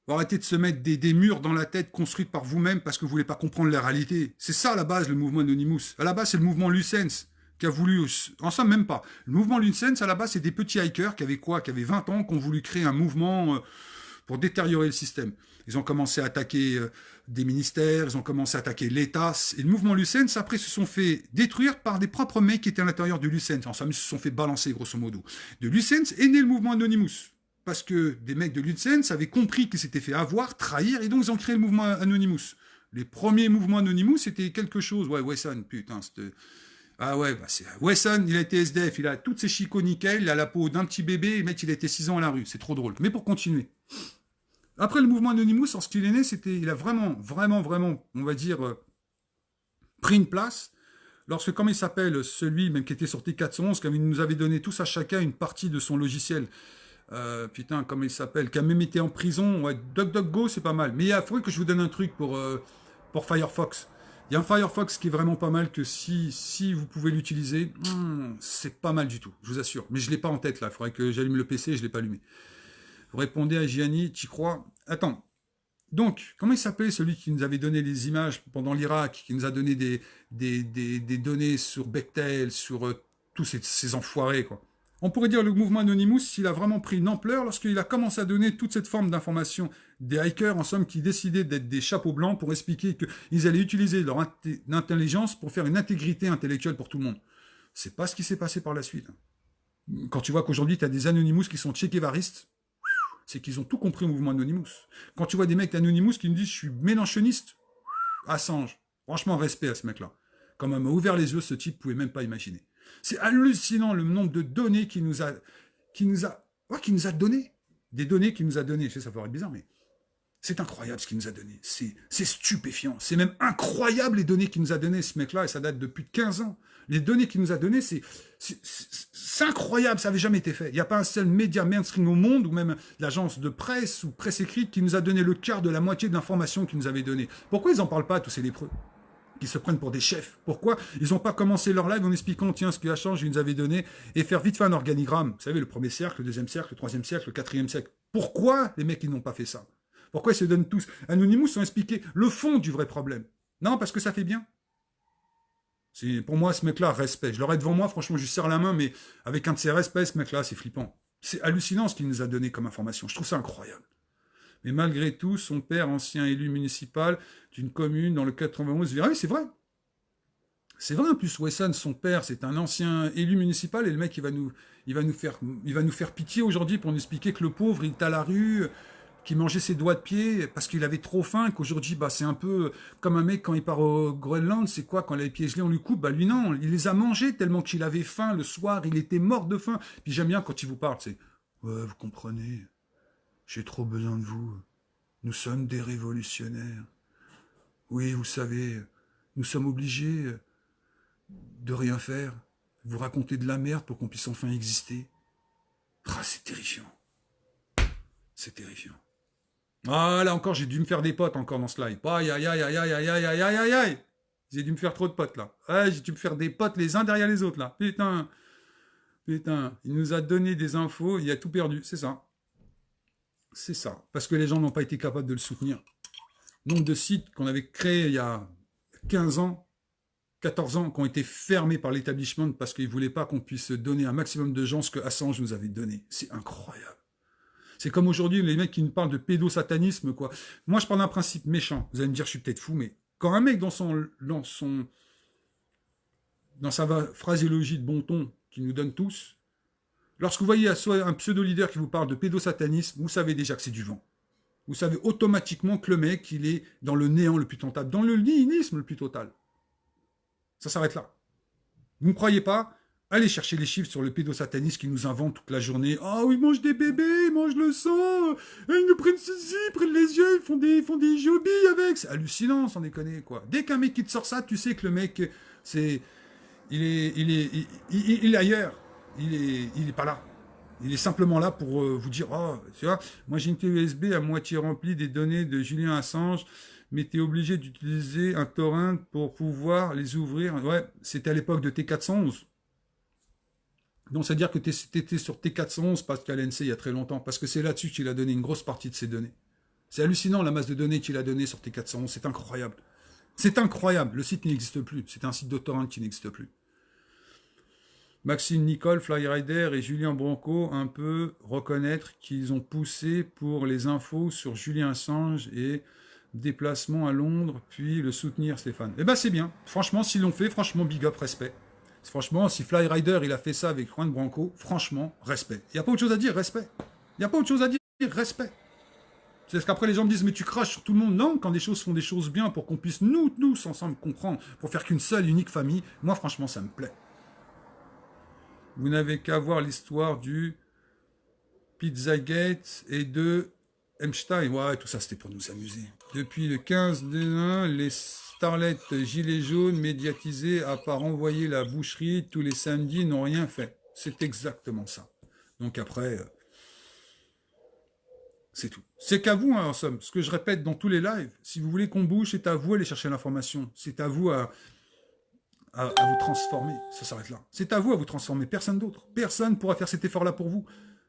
Arrêtez de se mettre des murs dans la tête construits par vous-même parce que vous voulez pas comprendre la réalité. C'est ça, à la base, le mouvement Anonymous. À la base, c'est le mouvement Lucens qui a voulu... En somme, même pas. Le mouvement Lucens, à la base, c'est des petits hackers qui avaient quoi? Qui avaient 20 ans, qui ont voulu créer un mouvement... pour détériorer le système. Ils ont commencé à attaquer des ministères, ils ont commencé à attaquer l'État. Et le mouvement Lucens, après, se sont fait détruire par des propres mecs qui étaient à l'intérieur du Lucens. En somme, ils se sont fait balancer, grosso modo. De Lucens est né le mouvement Anonymous. Parce que des mecs de Lucens avaient compris qu'ils s'étaient fait avoir, trahir, et donc ils ont créé le mouvement Anonymous. Les premiers mouvements Anonymous, c'était quelque chose. Ouais, Wesson, putain, c'était... Ah ouais, bah c'est... Wesson, il a été SDF, il a toutes ses chicots nickel, il a la peau d'un petit bébé, et le mec, il a été 6 ans à la rue. C'est trop drôle. Mais pour continuer... Après le mouvement Anonymous, lorsqu'il est né, il a vraiment, on va dire, pris une place. Lorsque, comme il s'appelle, celui même qui était sur T411, qui nous avait donné tous à chacun une partie de son logiciel, putain, comme il s'appelle, qui a même été en prison, ouais, DuckDuckGo, c'est pas mal. Mais il faudrait que je vous donne un truc pour Firefox. Il y a un Firefox qui est vraiment pas mal, que si vous pouvez l'utiliser, c'est pas mal du tout, je vous assure. Mais je l'ai pas en tête là, il faudrait que j'allume le PC et je l'ai pas allumé. Vous répondez à Gianni, t'y crois? Attends. Donc, comment il s'appelait celui qui nous avait donné les images pendant l'Irak, qui nous a donné des données sur Bechtel, sur tous ces enfoirés, quoi. On pourrait dire le mouvement Anonymous, s'il a vraiment pris une ampleur lorsqu'il a commencé à donner toute cette forme d'information. Des hackers, en somme, qui décidaient d'être des chapeaux blancs pour expliquer qu'ils allaient utiliser leur intelligence pour faire une intégrité intellectuelle pour tout le monde. C'est pas ce qui s'est passé par la suite. Quand tu vois qu'aujourd'hui, tu as des Anonymous qui sont tchékévaristes, c'est qu'ils ont tout compris au mouvement Anonymous. Quand tu vois des mecs d'Anonymous qui me disent « je suis mélanchoniste », Assange, franchement, respect à ce mec-là. Quand même, m'a ouvert les yeux, ce type, vous pouvez même pas imaginer. C'est hallucinant le nombre de données qu'il nous a donné. Des données qu'il nous a données. Je sais, ça paraît bizarre, mais c'est incroyable ce qu'il nous a donné. C'est stupéfiant. C'est même incroyable les données qu'il nous a données, ce mec-là, et ça date depuis 15 ans. Les données qu'il nous a données, c'est incroyable, ça n'avait jamais été fait. Il n'y a pas un seul média mainstream au monde, ou même l'agence de presse ou presse écrite, qui nous a donné le quart de la moitié de l'information qu'il nous avait donnée. Pourquoi ils n'en parlent pas, tous ces lépreux qui se prennent pour des chefs? Pourquoi ils n'ont pas commencé leur live en expliquant, tiens, ce que la change, ils nous avaient donné, et faire vite fait un organigramme? Vous savez, le premier cercle, le deuxième cercle, le troisième cercle, le quatrième cercle. Pourquoi les mecs, ils n'ont pas fait ça? Pourquoi ils se donnent tous? Anonymous ont expliqué le fond du vrai problème. Non, parce que ça fait bien. Pour moi, ce mec-là, respect. Je l'aurais devant moi, franchement, je lui serre la main, mais avec un de ses respects, ce mec-là, c'est flippant. C'est hallucinant ce qu'il nous a donné comme information. Je trouve ça incroyable. Mais malgré tout, son père, ancien élu municipal d'une commune dans le 91, ah oui, c'est vrai. C'est vrai, en plus, Wesson, son père, c'est un ancien élu municipal, et le mec, il va nous faire pitié aujourd'hui pour nous expliquer que le pauvre, il est à la rue, qui mangeait ses doigts de pied parce qu'il avait trop faim, qu'aujourd'hui, bah, c'est un peu comme un mec quand il part au Groenland, c'est quoi, quand il a les pieds gelés, on lui coupe, bah lui non, il les a mangés tellement qu'il avait faim le soir, il était mort de faim. Puis j'aime bien quand il vous parle, c'est « Ouais, vous comprenez, j'ai trop besoin de vous, nous sommes des révolutionnaires. Oui, vous savez, nous sommes obligés de rien faire, vous raconter de la merde pour qu'on puisse enfin exister. » Ah, c'est terrifiant. C'est terrifiant. Ah, là encore, j'ai dû me faire des potes encore dans ce live. Aïe, aïe, aïe, aïe, aïe, aïe, aïe, aïe, aïe, aïe, aïe. J'ai dû me faire trop de potes, là. Ouais, j'ai dû me faire des potes les uns derrière les autres, là. Putain. Putain. Il nous a donné des infos, il a tout perdu. C'est ça. C'est ça. Parce que les gens n'ont pas été capables de le soutenir. Nombre de sites qu'on avait créés il y a 15 ans, 14 ans, qui ont été fermés par l'établissement parce qu'ils ne voulaient pas qu'on puisse donner un maximum de gens ce que Assange nous avait donné. C'est incroyable. C'est comme aujourd'hui les mecs qui nous parlent de pédosatanisme, quoi. Moi, je parle d'un principe méchant. Vous allez me dire, je suis peut-être fou, mais quand un mec dans sa phraséologie de bon ton, qui nous donne tous, lorsque vous voyez un pseudo-leader qui vous parle de pédosatanisme, vous savez déjà que c'est du vent. Vous savez automatiquement que le mec, il est dans le néant le plus total, dans le nihilisme le plus total. Ça s'arrête là. Vous ne croyez pas? Allez chercher les chiffres sur le pédosatanisme qui nous invente toute la journée. Ah oui, ils mangent des bébés, ils mangent le sang, ils nous prennent ceci, ils prennent les yeux, ils font des jobies avec. C'est hallucinant, sans déconner, quoi. Dès qu'un mec qui te sort ça, tu sais que le mec, il est ailleurs. Il est pas là. Il est simplement là pour vous dire, oh, tu vois, moi j'ai une clé USB à moitié remplie des données de Julian Assange, mais tu es obligé d'utiliser un torrent pour pouvoir les ouvrir. Ouais, c'était à l'époque de T411. Donc, c'est-à-dire que tu étais sur T411, Pascal NC, il y a très longtemps, parce que c'est là-dessus qu'il a donné une grosse partie de ses données. C'est hallucinant, la masse de données qu'il a donnée sur T411, c'est incroyable. C'est incroyable, le site n'existe plus, c'est un site de torrent qui n'existe plus. Maxime Nicole, Flyrider et Julien Branco, un peu reconnaître qu'ils ont poussé pour les infos sur Julian Assange et déplacement à Londres, puis le soutenir, Stéphane. Eh ben c'est bien, franchement, s'ils l'ont fait, franchement, big up, respect. Franchement, si Flyrider, il a fait ça avec Juan Branco, franchement, respect. Il n'y a pas autre chose à dire, respect. Il n'y a pas autre chose à dire, respect. C'est parce qu'après les gens me disent, mais tu craches sur tout le monde. Non, quand des choses font des choses bien pour qu'on puisse nous ensemble comprendre, pour faire qu'une seule, unique famille, moi, franchement, ça me plaît. Vous n'avez qu'à voir l'histoire du Pizzagate et de Epstein. Ouais, tout ça, c'était pour nous amuser. Depuis le 15 de 1, les starlettes gilets jaunes médiatisées à part envoyer la boucherie tous les samedis n'ont rien fait. C'est exactement ça. Donc après, c'est tout. C'est qu'à vous, hein, en somme. Ce que je répète dans tous les lives, si vous voulez qu'on bouge, c'est à vous d'aller chercher l'information. C'est à vous à vous transformer. Ça s'arrête là. C'est à vous à vous transformer. Personne d'autre. Personne pourra faire cet effort-là pour vous.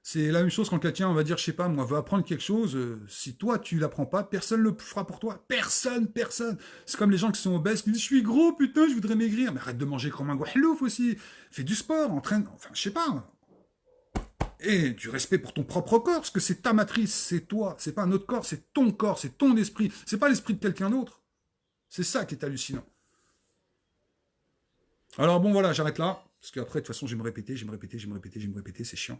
C'est la même chose quand quelqu'un, on va dire, je sais pas, moi, veut apprendre quelque chose. Si toi, tu l'apprends pas, personne ne le fera pour toi. Personne. C'est comme les gens qui sont obèses, qui disent, je suis gros, putain, je voudrais maigrir. Mais arrête de manger comme un gouahlouf aussi. Fais du sport, entraîne, enfin, je sais pas. Et du respect pour ton propre corps, parce que c'est ta matrice, c'est toi. C'est pas un autre corps, c'est ton esprit. C'est pas l'esprit de quelqu'un d'autre. C'est ça qui est hallucinant. Alors bon, voilà, j'arrête là. Parce qu'après, de toute façon, je vais me répéter, c'est chiant.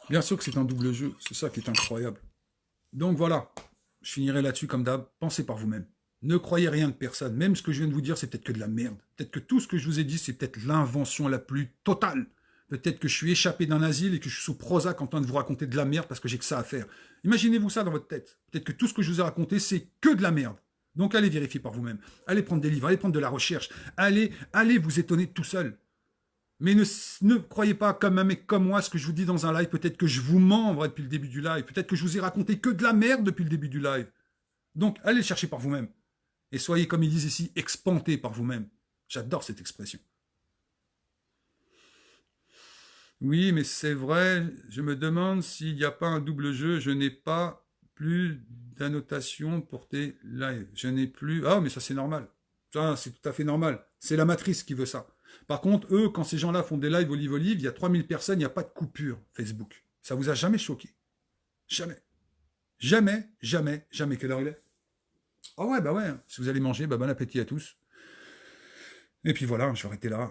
Bien sûr que c'est un double jeu, c'est ça qui est incroyable. Donc voilà, je finirai là-dessus comme d'hab, pensez par vous-même. Ne croyez rien de personne, même ce que je viens de vous dire, c'est peut-être que de la merde. Peut-être que tout ce que je vous ai dit, c'est peut-être l'invention la plus totale. Peut-être que je suis échappé d'un asile et que je suis sous Prozac en train de vous raconter de la merde parce que j'ai que ça à faire. Imaginez-vous ça dans votre tête. Peut-être que tout ce que je vous ai raconté, c'est que de la merde. Donc allez vérifier par vous-même. Allez prendre des livres, allez prendre de la recherche. Allez vous étonner tout seul. Mais ne croyez pas comme un mec comme moi ce que je vous dis dans un live. Peut-être que je vous mens en vrai depuis le début du live. Peut-être que je vous ai raconté que de la merde depuis le début du live. Donc allez le chercher par vous-même. Et soyez, comme ils disent ici, expantés par vous-même. J'adore cette expression. Oui, mais c'est vrai, je me demande s'il n'y a pas un double jeu. Je n'ai pas plus d'annotation pour tes lives. Je n'ai plus... Ah, mais ça c'est normal. Ça, c'est tout à fait normal. C'est la matrice qui veut ça. Par contre, eux, quand ces gens-là font des lives olive, il y a 3000 personnes, il n'y a pas de coupure Facebook. Ça vous a jamais choqué? Jamais. Jamais. Quelle heure il est? Ah ouais, bah ouais. Si vous allez manger, bah bon appétit à tous. Et puis voilà, je vais arrêter là.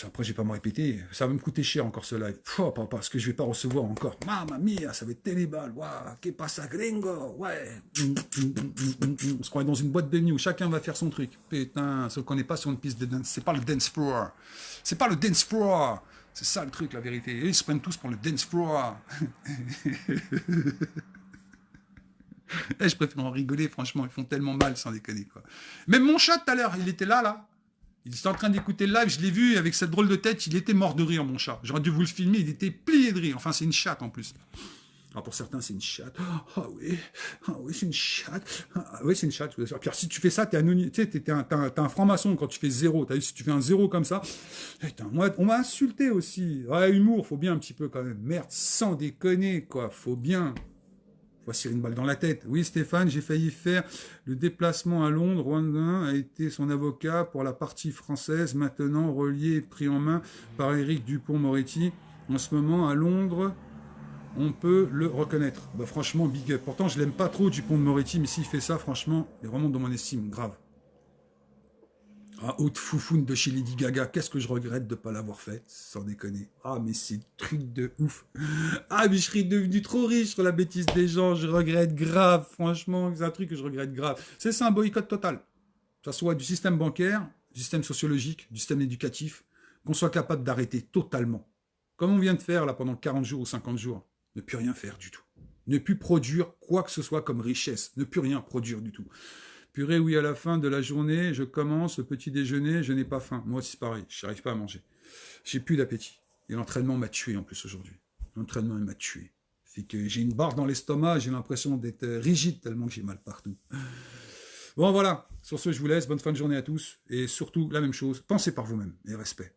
Après, je vais pas me répéter. Ça va me coûter cher encore ce live. Oh, papa, ce que je vais pas recevoir encore. Mamma mia, ça va être terrible. Waouh, que pasa gringo? Ouais. On se croit dans une boîte de nuit où chacun va faire son truc. Putain, sauf qu'on n'est pas sur une piste de dance. C'est pas le dance floor. C'est pas le dance floor. C'est ça le truc, la vérité. Et ils se prennent tous pour le dance floor. Je préfère en rigoler, franchement. Ils font tellement mal, sans déconner, quoi. Même mon chat, tout à l'heure, il était là. Il était en train d'écouter le live, je l'ai vu, avec cette drôle de tête, il était mort de rire, mon chat. J'aurais dû vous le filmer, il était plié de rire. Enfin, c'est une chatte en plus. Alors pour certains, c'est une chatte. Ah oui, c'est une chatte. Ah oui, c'est une chatte, je vous assure. Puis alors, si tu fais ça, t'es anonyme. Tu sais, t'es un franc-maçon quand tu fais 0. T'as vu, si tu fais un 0 comme ça, putain, moi, on m'a insulté aussi. Ouais, humour, faut bien un petit peu quand même. Merde, sans déconner, quoi. Faut bien. Voici une balle dans la tête. Oui, Stéphane, j'ai failli faire le déplacement à Londres. Rwandin a été son avocat pour la partie française, maintenant relié et pris en main par Éric Dupond-Moretti. En ce moment, à Londres, on peut le reconnaître. Bah, franchement, big up. Pourtant, je l'aime pas trop, Dupond-Moretti, mais s'il fait ça, franchement, il est vraiment dans mon estime, grave. Ah, haute foufoune de chez Lady Gaga, qu'est-ce que je regrette de ne pas l'avoir fait, sans déconner. Ah, mais c'est truc de ouf. Ah, mais je serais devenu trop riche sur la bêtise des gens, je regrette grave, franchement, c'est un truc que je regrette grave. C'est ça un boycott total. Que ce soit du système bancaire, du système sociologique, du système éducatif, qu'on soit capable d'arrêter totalement. Comme on vient de faire là pendant 40 jours ou 50 jours. Ne plus rien faire du tout. Ne plus produire quoi que ce soit comme richesse. Ne plus rien produire du tout. Purée, oui, à la fin de la journée, je commence le petit déjeuner, je n'ai pas faim. Moi, c'est pareil, je n'arrive pas à manger. J'ai plus d'appétit. Et l'entraînement m'a tué en plus aujourd'hui. L'entraînement, il m'a tué. C'est que j'ai une barre dans l'estomac, j'ai l'impression d'être rigide tellement que j'ai mal partout. Bon, voilà. Sur ce, je vous laisse. Bonne fin de journée à tous. Et surtout, la même chose, pensez par vous-même et respect.